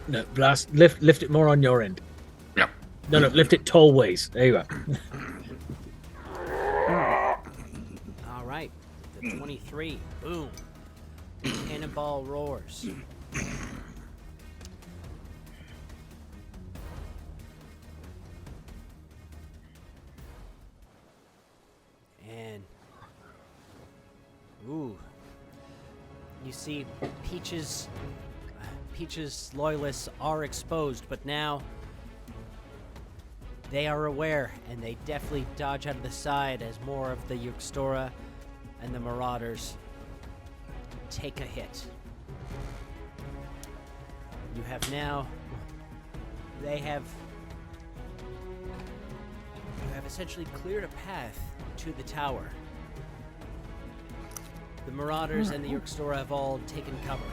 No, Blast, lift it more on your end. Yep. No, lift it tall ways. There you go. All right. The 20 23. Boom. Cannonball roars. And ooh, you see Peach's loyalists are exposed, but now they are aware, and they definitely dodge out of the side as more of the Yuxtora and the Marauders take a hit. You have now... You have essentially cleared a path to the tower. The Marauders and the Yuxtora have all taken cover.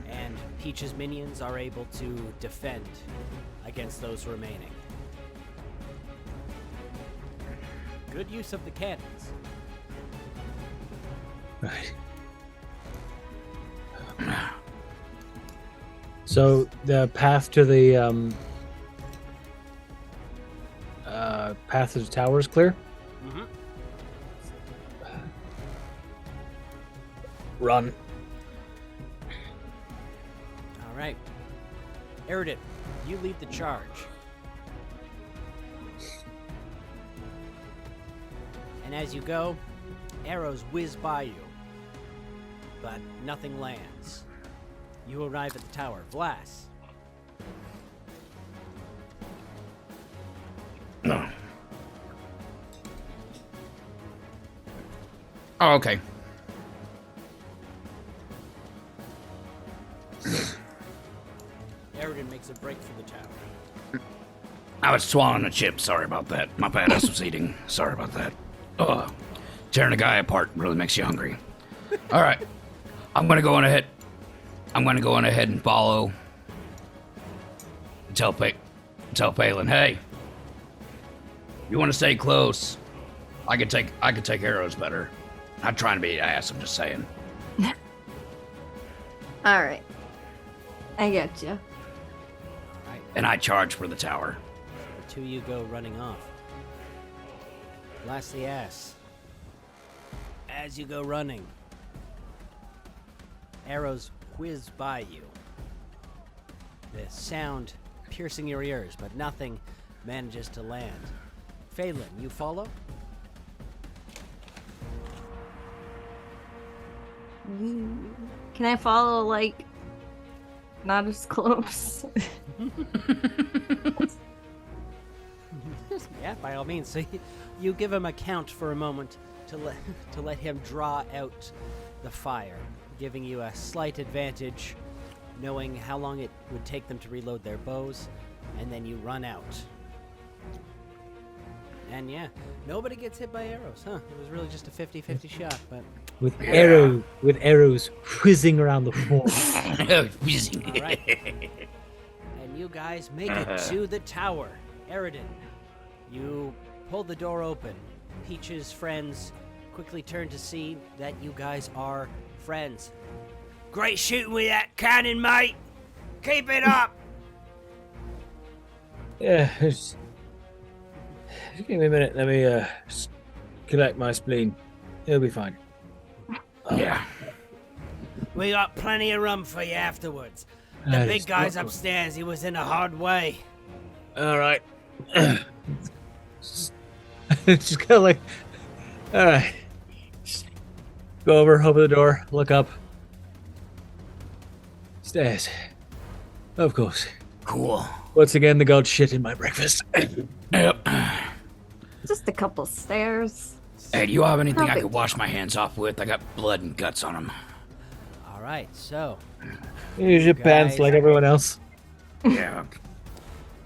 And Peach's minions are able to defend against those remaining. Good use of the cannons. Right. So the path to the path to the tower is clear. Mm-hmm. Run. All right. Eredin, you lead the charge. And as you go, arrows whiz by you, but nothing lands. You arrive at the tower. Vlass. Oh, okay. Eredin makes a break for the tower. I was swallowing a chip. Sorry about that. My bad. I was eating. Sorry about that. Ugh. Tearing a guy apart really makes you hungry. All right. I'm going to go on ahead. And follow. Tell Faylen, hey, you want to stay close? I could take arrows better. Not trying to be an ass. I'm just saying. All right. I get you. Right. And I charge for the tower. The two of you go running off. Blast the ass. As you go running, arrows whiz by you. The sound piercing your ears, but nothing manages to land. Faylen, you follow? Can I follow, like, not as close? Yeah, by all means. So you give him a count for a moment to let him draw out the fire, giving you a slight advantage, knowing how long it would take them to reload their bows, and then you run out. And yeah, nobody gets hit by arrows, huh? It was really just a 50-50 shot, but... With arrows whizzing around the floor. All right. And you guys make it to the tower. Eredin, you pull the door open. Peach's friends quickly turn to see that you guys are friends. Great shooting with that cannon, mate. Keep it up. Yeah, just give me a minute. Let me just collect my spleen. It'll be fine. Yeah. We got plenty of rum for you afterwards. The big guy's upstairs. He was in a hard way. All right. Just kind of like, all right. Just go over, open the door, look up. Stairs. Of course. Cool. Once again, the god shit in my breakfast. Yep. Just a couple stairs. Hey, do you have anything I Perfect. could wash my hands off with? I got blood and guts on them. All right, so Use your pants Guys. like everyone else. Yeah.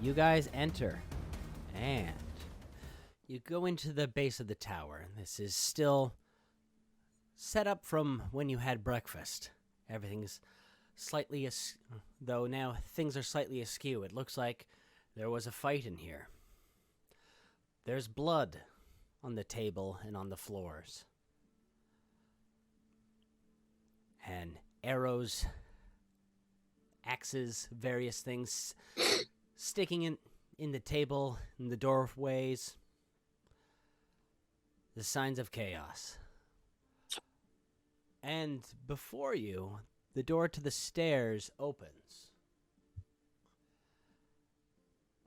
you guys enter, and you go into the base of the tower. This is still set up from when you had breakfast. Everything's slightly though now things are slightly askew. It looks like there was a fight in here. There's blood on the table and on the floors. And arrows, axes, various things sticking in the table, in the doorways. The signs of chaos. And before you, the door to the stairs opens.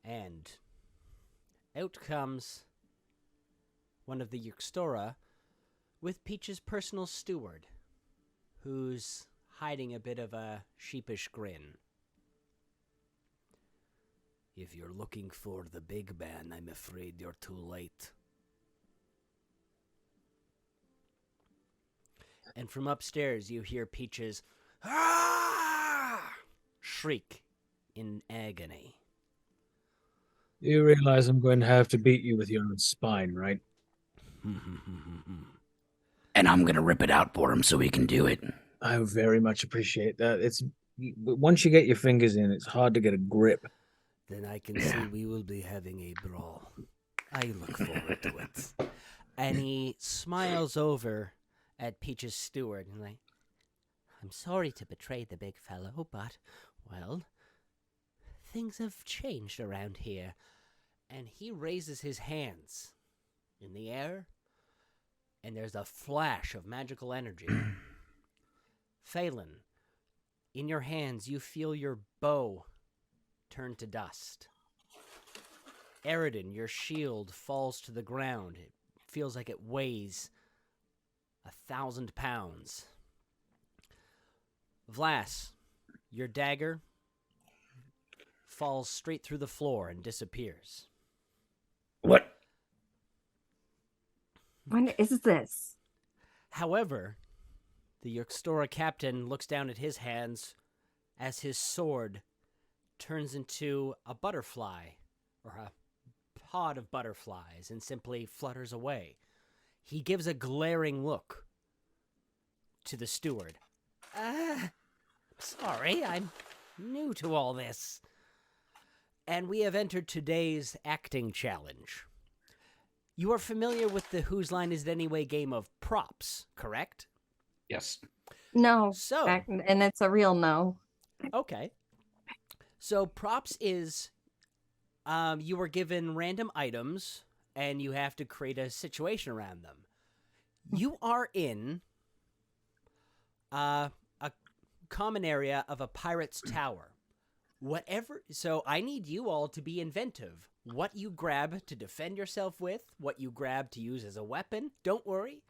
And out comes one of the Yuxtora with Peach's personal steward, who's hiding a bit of a sheepish grin. If you're looking for the big man, I'm afraid you're too late. And from upstairs, you hear Peach's shriek in agony. You realize I'm going to have to beat you with your own spine, right? And I'm gonna rip it out for him so he can do it. I very much appreciate that. It's once you get your fingers in, it's hard to get a grip. Then I can see we will be having a brawl. I look forward to it. And he smiles over at Peach's steward and like, I'm sorry to betray the big fellow, but, well, things have changed around here. And he raises his hands in the air, and there's a flash of magical energy. Faylen, in your hands, you feel your bow turn to dust. Eredin, your shield falls to the ground. It feels like it weighs 1,000 pounds. Vlass, your dagger falls straight through the floor and disappears. What? What is this? However, the Yuxtora captain looks down at his hands as his sword turns into a butterfly, or a pod of butterflies, and simply flutters away. He gives a glaring look to the steward. Sorry, I'm new to all this. And we have entered today's acting challenge. You are familiar with the Whose Line Is It Anyway game of props, correct? Yes. No. So- And it's a real no. Okay. So props is you were given random items and you have to create a situation around them. You are in a common area of a pirate's tower. So I need you all to be inventive. What you grab to defend yourself with, what you grab to use as a weapon. Don't worry.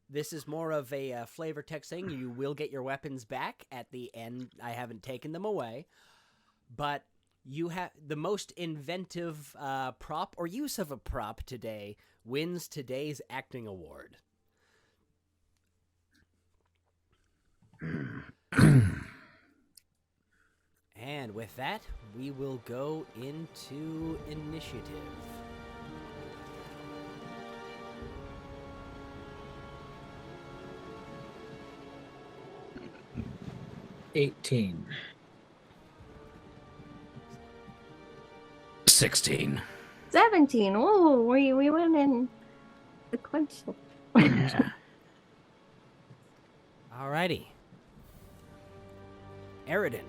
This is more of a flavor text thing. You will get your weapons back at the end. I haven't taken them away. But you have the most inventive prop or use of a prop today wins today's acting award. And with that, we will go into initiative. $18. 16. 17. Oh, we went in sequential. Alrighty. Eredin.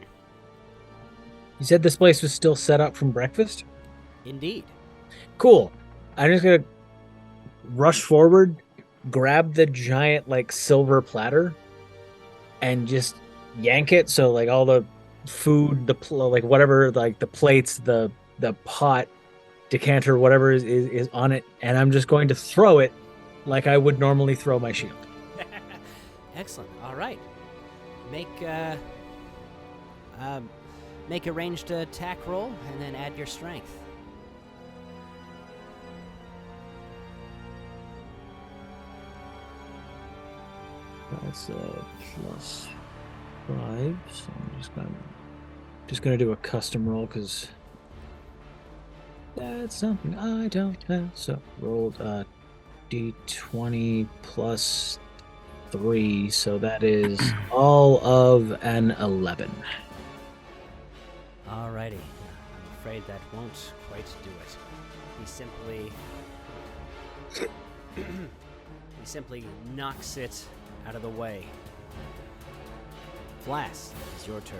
You said this place was still set up from breakfast? Indeed. Cool. I'm just gonna rush forward, grab the giant like silver platter, and just yank it. So like all the food, like whatever, like the plates, the pot, decanter, whatever is on it, and I'm just going to throw it like I would normally throw my shield. Excellent. All right. Make a ranged attack roll and then add your strength. That's plus 5. So I'm just gonna do a custom roll because that's something I don't have. So rolled d20 plus 3, so that is all of an 11. Alrighty. I'm afraid that won't quite do it. He simply knocks it out of the way. Vlass, it's your turn.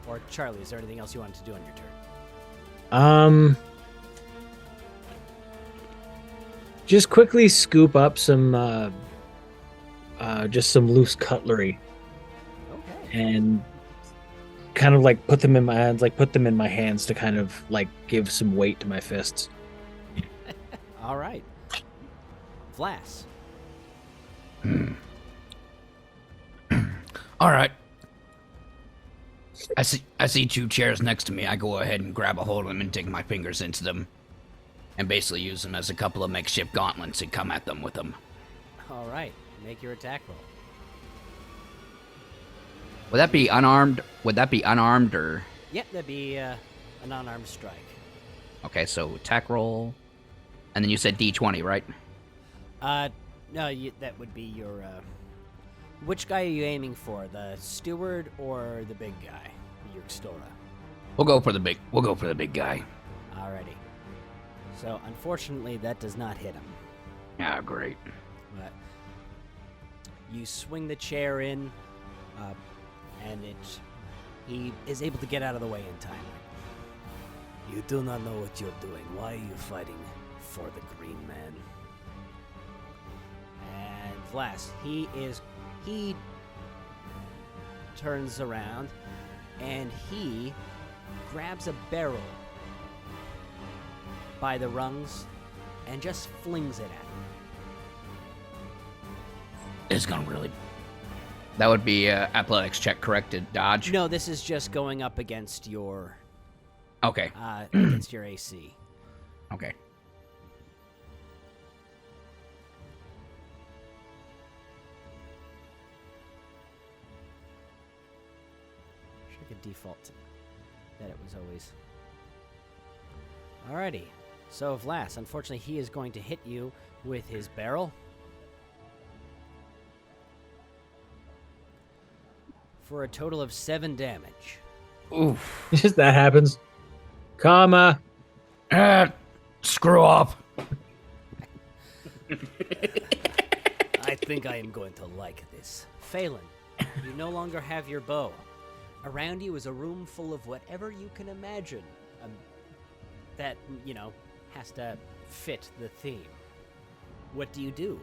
Or Charlie, is there anything else you wanted to do on your turn? just quickly scoop up some just some loose cutlery Okay. and kind of like put them in my hands, to kind of like give some weight to my fists. All right. Vlass. All right. I see 2 chairs next to me. I go ahead and grab a hold of them and dig my fingers into them, and basically use them as a couple of makeshift gauntlets and come at them with them. All right. Make your attack roll. Would that be unarmed? Or? Yep, that'd be an unarmed strike. Okay, so attack roll, and then you said D20, right? No, that would be your. Which guy are you aiming for? The steward or the big guy, your Stora? We'll go for the big guy. Alrighty. So unfortunately, that does not hit him. Ah, great. But you swing the chair in, and he is able to get out of the way in time. You do not know what you're doing. Why are you fighting for the Green Man? And Vlass, he turns around and he grabs a barrel by the rungs and just flings it at him. It's gonna really. That would be athletics check, correct? To dodge. No, this is just going up against your Okay. against your AC. Okay. Should I default that it was always. Alrighty. So Vlass, unfortunately, he is going to hit you with his barrel. For a total of 7 damage. Oof. Just that happens. Comma. Screw off. I think I am going to like this. Phelan, you no longer have your bow. Around you is a room full of whatever you can imagine that, has to fit the theme. What do you do?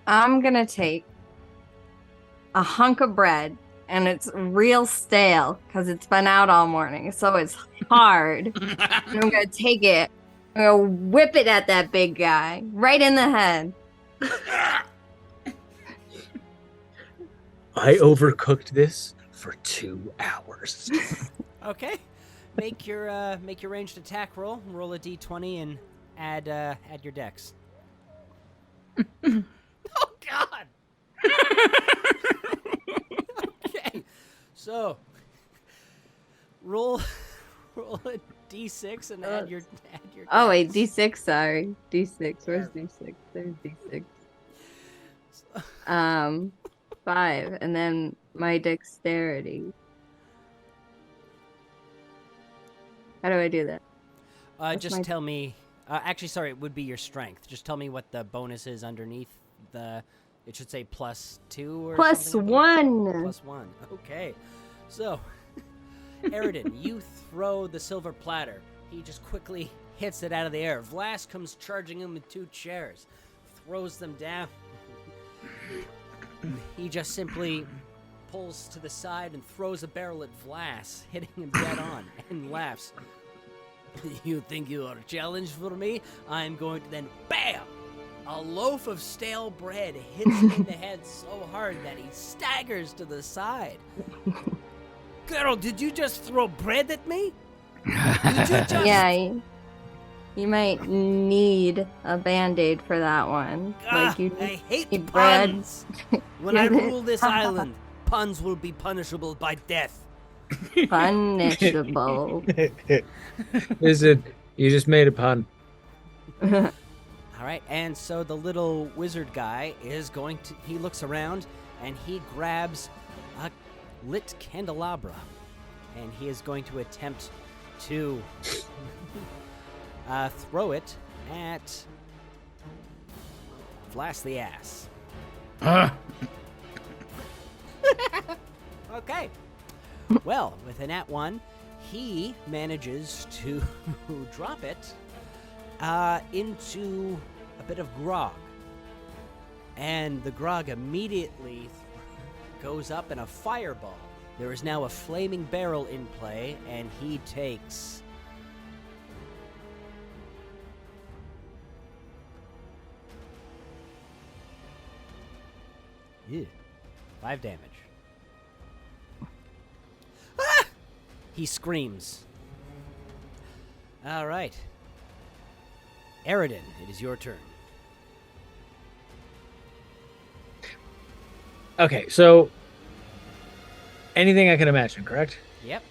I'm gonna take a hunk of bread, and it's real stale because it's been out all morning, so it's hard. And I'm gonna take it, I'm gonna whip it at that big guy right in the head. I overcooked this for 2 hours. Okay. Make your ranged attack roll. Roll a d20 and add your dex. Oh God. Okay. So roll a d6 and add your Oh dex. wait, D6, sorry. D6, where's D6? There's D6. 5, and then my dexterity. How do I do that? Just tell me. Actually, sorry, it would be your strength. Just tell me what the bonus is underneath the. It should say +2 or Plus something. +1. +1. Okay. So, Eredin, you throw the silver platter. He just quickly hits it out of the air. Vlass comes charging him with 2 chairs, throws them down. He just simply pulls to the side and throws a barrel at Vlass, hitting him dead on, and laughs. You think you are a challenge for me? I'm going to then BAM! A loaf of stale bread hits him in the head so hard that he staggers to the side. Girl, did you just throw bread at me? Did you just... Yeah, you might need a band-aid for that one. I hate puns. When I rule this island, puns will be punishable by death. Punishable. Listen, you just made a pun. All right, and so the little wizard guy is going to. He looks around and he grabs a lit candelabra, and he is going to attempt to throw it at Vlass the ass. Okay. Well, with an @1, he manages to drop it into a bit of grog. And the grog immediately goes up in a fireball. There is now a flaming barrel in play, and he takes... Yeah, 5 damage. Ah! He screams. All right. Eredin, it is your turn. Okay, so anything I can imagine, correct? Yep.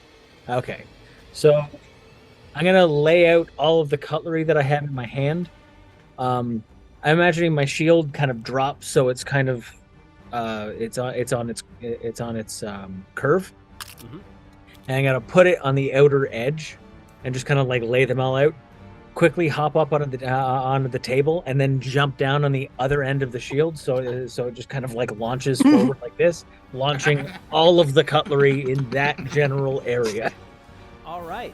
Okay, so I'm gonna lay out all of the cutlery that I have in my hand. I'm imagining my shield kind of drops, so it's kind of it's on its curve, and I'm gonna put it on the outer edge, and just kind of like lay them all out. Quickly hop up onto the table, and then jump down on the other end of the shield, so it just kind of like launches forward like this, launching all of the cutlery in that general area. All right.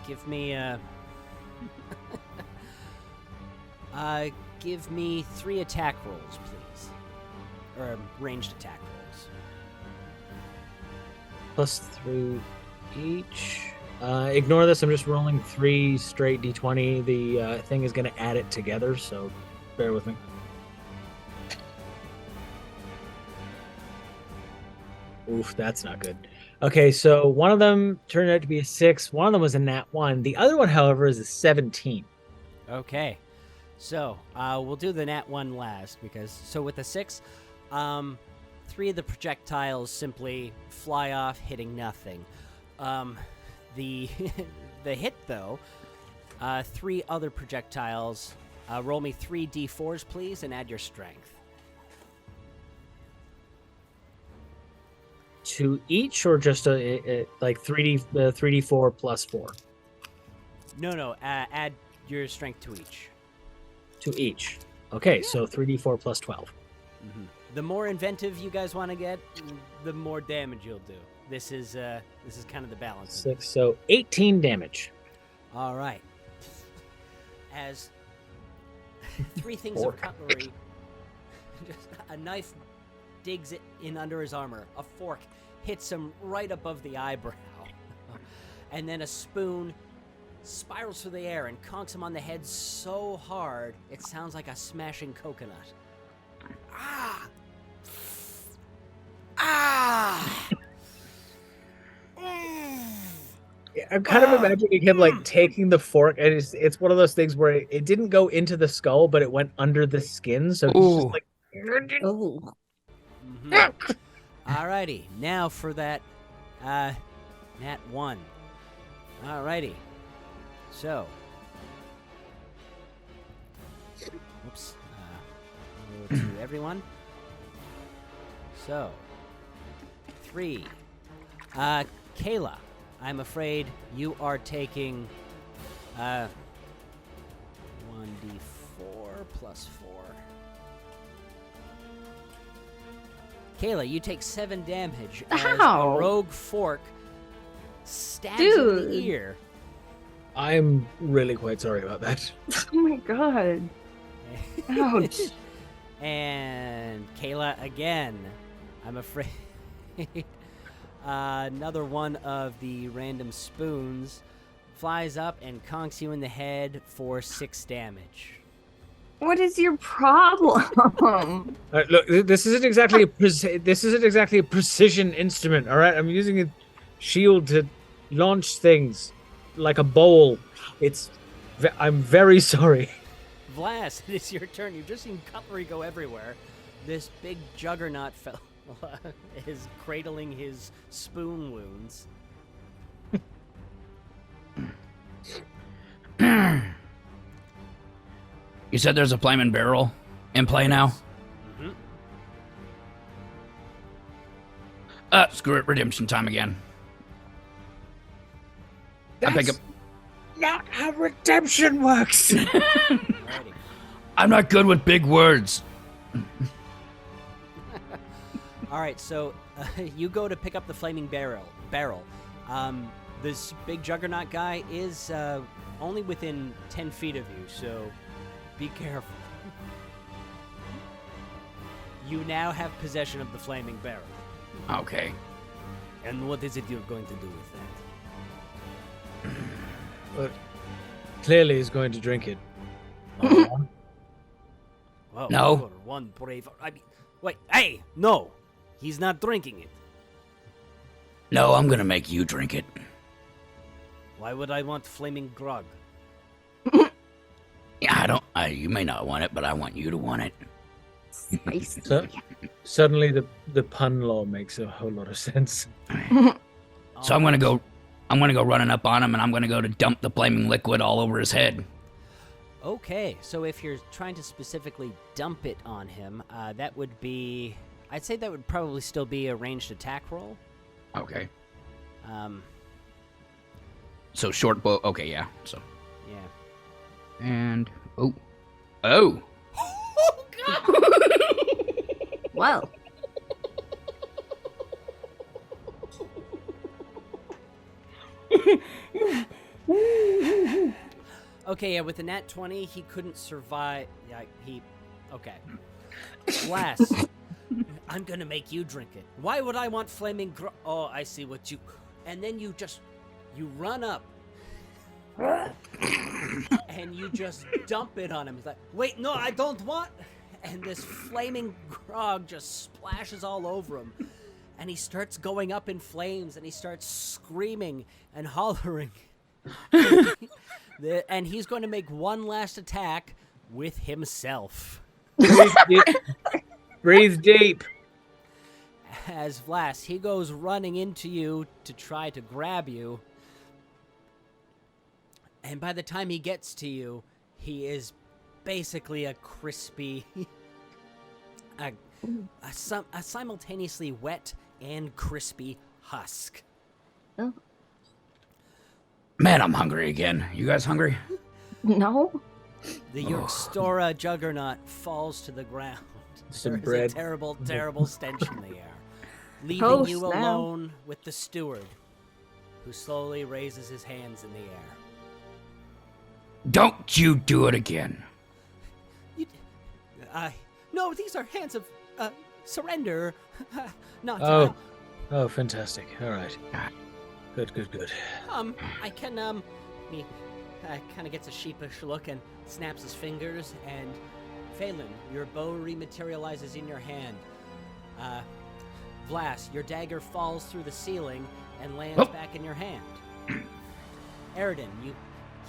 Give me 3 attack rolls, please. Or ranged attack rolls. +3 each. Ignore this. I'm just rolling 3 straight d20. The thing is going to add it together, so bear with me. Oof, that's not good. Okay, so one of them turned out to be a 6. One of them was a nat 1. The other one, however, is a 17. Okay. So, we'll do the nat 1 last, because... So with the 6, 3 of the projectiles simply fly off, hitting nothing. The hit, though, 3 other projectiles. Roll me 3 d4s, please, and add your strength. 2 each, or just like 3d4 plus 4? No. Add your strength to each. To each. Okay, so 3d4 plus 12. Mm-hmm. The more inventive you guys want to get, the more damage you'll do. This is kind of the balance. 6, so 18 damage. All right. As 3 things of cutlery, just a knife digs it in under his armor. A fork hits him right above the eyebrow. And then a spoon spirals through the air and conks him on the head so hard it sounds like a smashing coconut. Ah! Ah! I'm kind of imagining him like taking the fork, and it's one of those things where it didn't go into the skull, but it went under the skin, so he's just like... Oh. Mm-hmm. Alrighty, now for that nat 1. Alrighty. So. Oops. To everyone. So. 3. Kayla, I'm afraid you are taking 1d4 plus 4. Kayla, you take 7 damage as a rogue fork stabs you in the ear. I'm really quite sorry about that. Oh my god. Ouch. And Kayla again, I'm afraid another one of the random spoons flies up and conks you in the head for 6 damage. What is your problem? Look, this isn't exactly a precision instrument. All right, I'm using a shield to launch things like a bowl. I'm very sorry. Vlass, it is your turn. You've just seen cutlery go everywhere. This big juggernaut fella is cradling his spoon wounds. You said there's a flaming barrel in play now? Mm-hmm. Screw it. Redemption time again. That's not how redemption works. I'm not good with big words. All right, so you go to pick up the flaming barrel. This big juggernaut guy is only within 10 feet of you, so be careful. You now have possession of the flaming barrel. Okay. And what is it you're going to do with that? But clearly he's going to drink it. Well, No. you're one brave. I mean, wait, hey, no, he's not drinking it. No, I'm gonna make you drink it. Why would I want flaming grog? Yeah, you may not want it, but I want you to want it. Spicy. Suddenly the pun law makes a whole lot of sense. So I'm gonna go running up on him, and I'm gonna go to dump the flaming liquid all over his head. Okay, so if you're trying to specifically dump it on him, that would be... I'd say that would probably still be a ranged attack roll. Okay. Um, So short bow. Okay, yeah. So yeah. and oh. Well, Okay, yeah, with the nat 20, he couldn't survive. Yeah, okay. Vlass, I'm gonna make you drink it. Why would I want flaming Oh, I see what you... And then you run up. And you just dump it on him. He's like, wait, no, I don't want... And this flaming grog just splashes all over him. And he starts going up in flames, and he starts screaming and hollering. And he's going to make one last attack with himself. Breathe deep. As Vlass, he goes running into you to try to grab you. And by the time he gets to you, he is basically a crispy, a simultaneously wet and crispy husk. oh, Man, I'm hungry again. You guys hungry? no. The Yorkstora juggernaut falls to the ground. Some There is bread. a terrible, terrible stench in the air, leaving Toast you now. alone with the steward, who slowly raises his hands in the air. Don't you do it again. No, these are hands of surrender, not. Oh, fantastic. All right. Good. I can. He kind of gets a sheepish look and snaps his fingers, and Phelan, your bow rematerializes in your hand. Vlass, your dagger falls through the ceiling and lands back in your hand. Eredin, you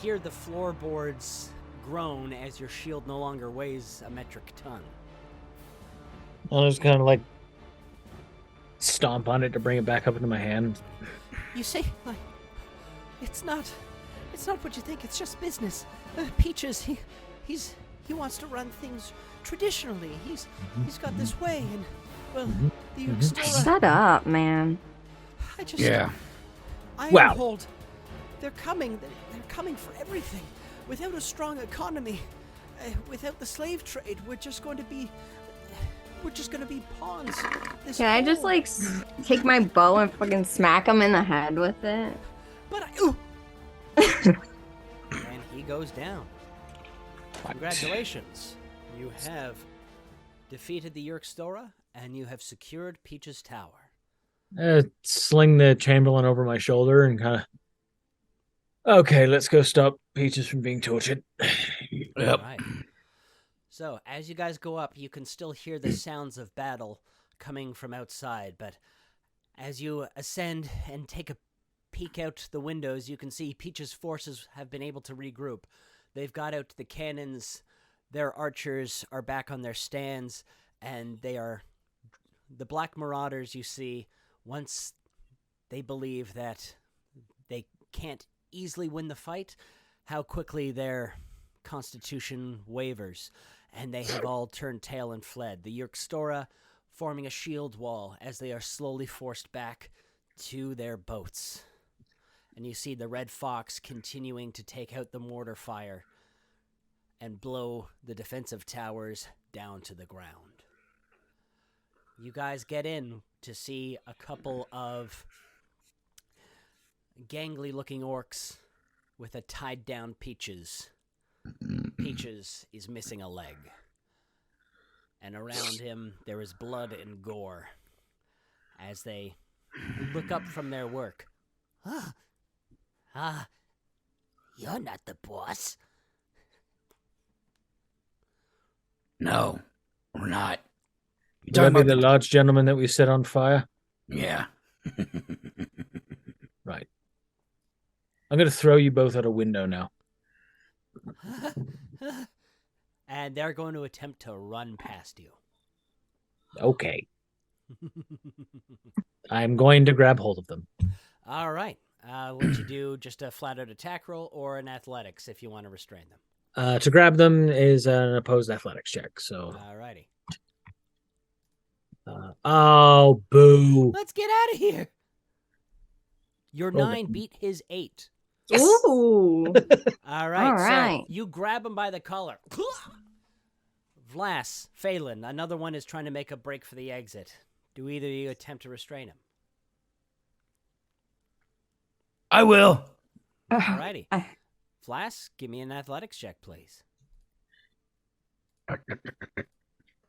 hear the floorboards groan as your shield no longer weighs a metric ton. I'll just kind of like stomp on it to bring it back up into my hand. You see, like, it's not what you think. It's just business. Peaches, he wants to run things traditionally. He's got this way, and well, the Yorkstora. Shut up, man. Ironhold, they're coming. They're coming for everything. Without a strong economy, without the slave trade, we're just going to be pawns. Can I just like take my bow and fucking smack him in the head with it? But and he goes down. Congratulations. You have defeated the Yorkstora, and you have secured Peach's Tower. Sling the Chamberlain over my shoulder and kind of... Okay, let's go stop Peaches from being tortured. Yep. Right. So, as you guys go up, you can still hear the sounds of battle coming from outside, but as you ascend and take a peek out the windows, you can see Peach's forces have been able to regroup. They've got out the cannons, their archers are back on their stands, and they are... The Black Marauders, you see, once they believe that they can't easily win the fight, how quickly their constitution wavers, and they have all turned tail and fled. The Yorkstora forming a shield wall as they are slowly forced back to their boats. And you see the Red Fox continuing to take out the mortar fire and blow the defensive towers down to the ground. You guys get in to see a couple of gangly-looking orcs with a tied down Peaches. Peaches is missing a leg. And around him, there is blood and gore as they look up from their work. You're not the boss. No, we're not. You Would that talking be about the large gentleman that we set on fire? Yeah. Right. I'm going to throw you both out a window now. And they're going to attempt to run past you. Okay. I'm going to grab hold of them. All right. Let you do just a flat-out attack roll or an athletics if you want to restrain them. To grab them is an opposed athletics check. So, All righty. oh, boo! Let's get out of here. Your Roll 9 it. beat his 8. Ooh. All right. All right. So you grab him by the collar. Vlass Faylen, another one is trying to make a break for the exit. Do either of you attempt to restrain him? I will. All righty. I- Vlass, give me an athletics check, please.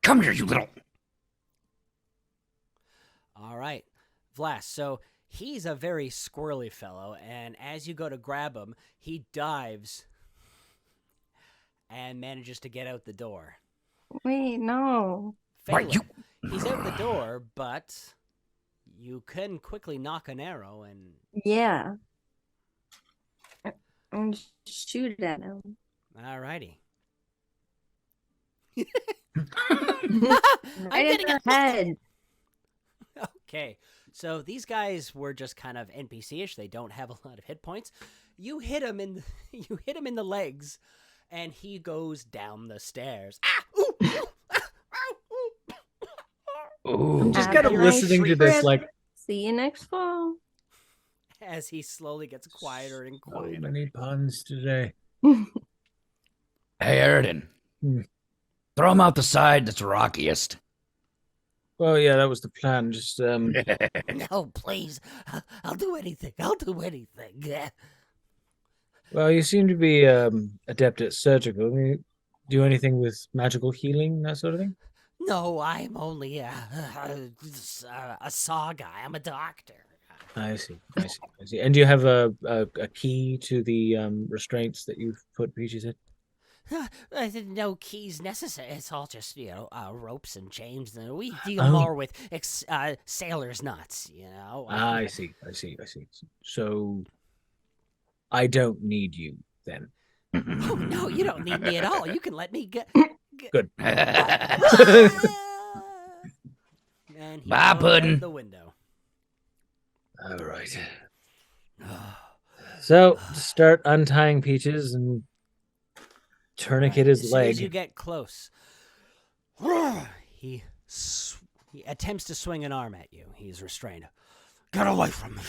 Come here, you little. All right. Vlass, so he's a very squirrely fellow, and as you go to grab him, he dives and manages to get out the door. Wait, no. Right, Phelan, he's out the door, but you can quickly knock an arrow and... Yeah. And shoot at him. All righty. Right in the head. Okay, so these guys were just kind of NPC-ish. They don't have a lot of hit points. You hit him in the legs, and he goes down the stairs. Ah! Ooh! Ooh! Ah! Ooh! Ooh. I'm just Have kind of a nice listening to this trip. like, See you next fall. As he slowly gets quieter and so quieter. many puns today. Hey, Eredin. Hmm. Throw him out the side that's rockiest. Well, yeah, that was the plan. Just, No, please. I'll do anything. I'll do anything. well, you seem to be adept at surgical. Can you do anything with magical healing, that sort of thing? No, I'm only a saw guy. I'm a doctor. I see. And do you have a key to the restraints that you've put Peaches in? No keys necessary. It's all just, ropes and chains. And we deal Oh. more with sailor's knots, I see. So, I don't need you then. Oh, no, you don't need me at all. You can let me get... Good. And he Bye, goes Puddin'. out the window. All right. So, start untying Peaches and tourniquet As his soon as leg. you get close, he attempts to swing an arm at you. He's restrained. Get away from me.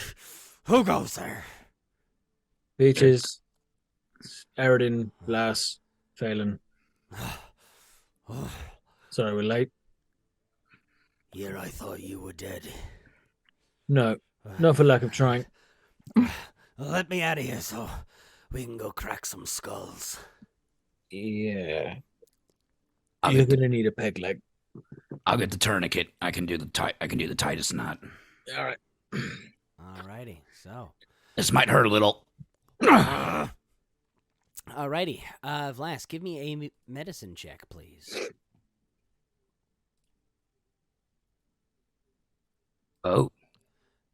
Who goes there? Peaches, Eredin, Vlass, Faylen. Sorry, we're late. Yeah, I thought you were dead. No, not for lack of trying. Let me out of here so we can go crack some skulls. Yeah. I'll You're get, gonna need a peg leg. I'll get the tourniquet. I can do the tightest knot. All right. Alrighty, so. This might hurt a little. Alrighty, Vlass, give me a medicine check, please. Oh.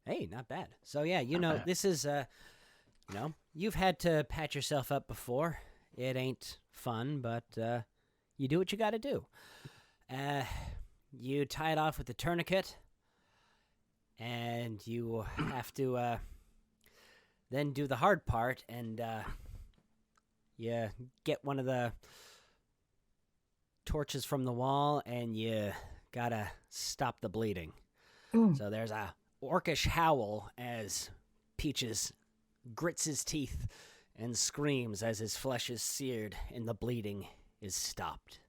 Hey, not bad. So yeah, this is you've had to patch yourself up before. It ain't fun, but you do what you got to do. You tie it off with the tourniquet, and you have to then do the hard part, and you get one of the torches from the wall, and you gotta stop the bleeding. So there's a orcish howl as Peaches grits his teeth and screams as his flesh is seared and the bleeding is stopped.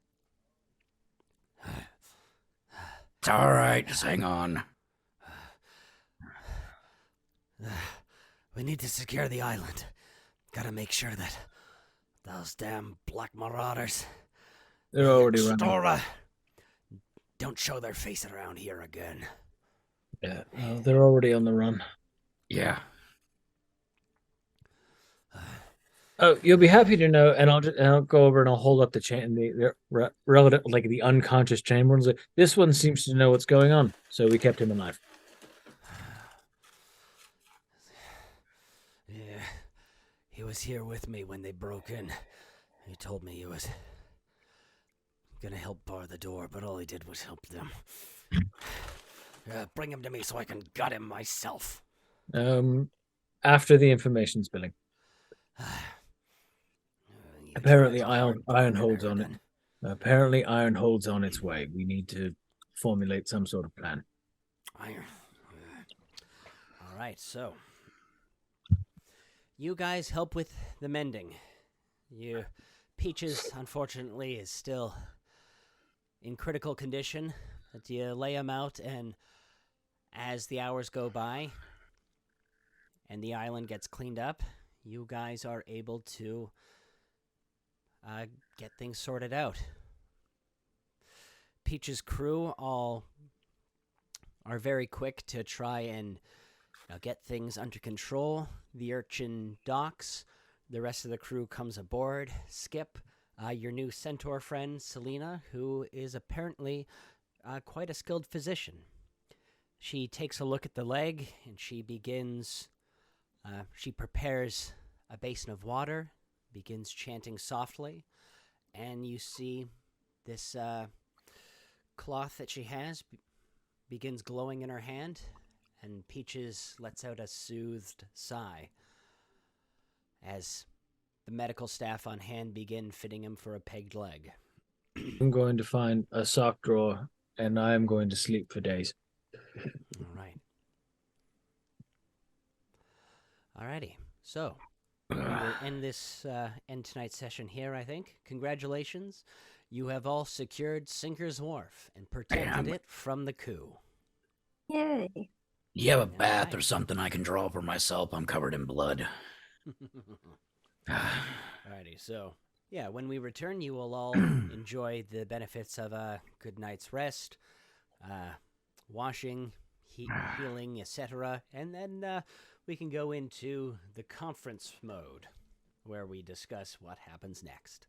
It's all right. Just hang on. We need to secure the island. Gotta make sure that those damn black marauders, They're the already running. Extora, don't show their face around here again. Yeah, they're already on the run. Yeah. Oh, you'll be happy to know, and I'll go over and I'll hold up the chain, the relative, like the unconscious chamber. Like, this one seems to know what's going on, so we kept him alive. Yeah, he was here with me when they broke in. He told me he was gonna help bar the door, but all he did was help them. Bring him to me so I can gut him myself. After the information spilling. Apparently, iron holds on it. Apparently, iron holds on its way. We need to formulate some sort of plan. Iron. All right, so you guys help with the mending. Peaches, unfortunately, is still in critical condition. But you lay him out, and as the hours go by and the island gets cleaned up, you guys are able to get things sorted out. Peach's crew all are very quick to try and get things under control. The urchin docks. The rest of the crew comes aboard. Skip, your new centaur friend, Selena, who is apparently quite a skilled physician. She takes a look at the leg, and she begins... she prepares a basin of water, begins chanting softly, and you see this cloth that she has begins glowing in her hand, and Peaches lets out a soothed sigh as the medical staff on hand begin fitting him for a pegged leg. I'm going to find a sock drawer, and I am going to sleep for days. All right. Alrighty, so we will end tonight's session here, I think. Congratulations. You have all secured Sinker's Wharf and protected it from the coup. Yay. You have a bath or something I can draw for myself? I'm covered in blood. Alrighty, so, yeah, when we return, you will all enjoy the benefits of a good night's rest, washing, healing, etc., and then we can go into the conference mode, where we discuss what happens next.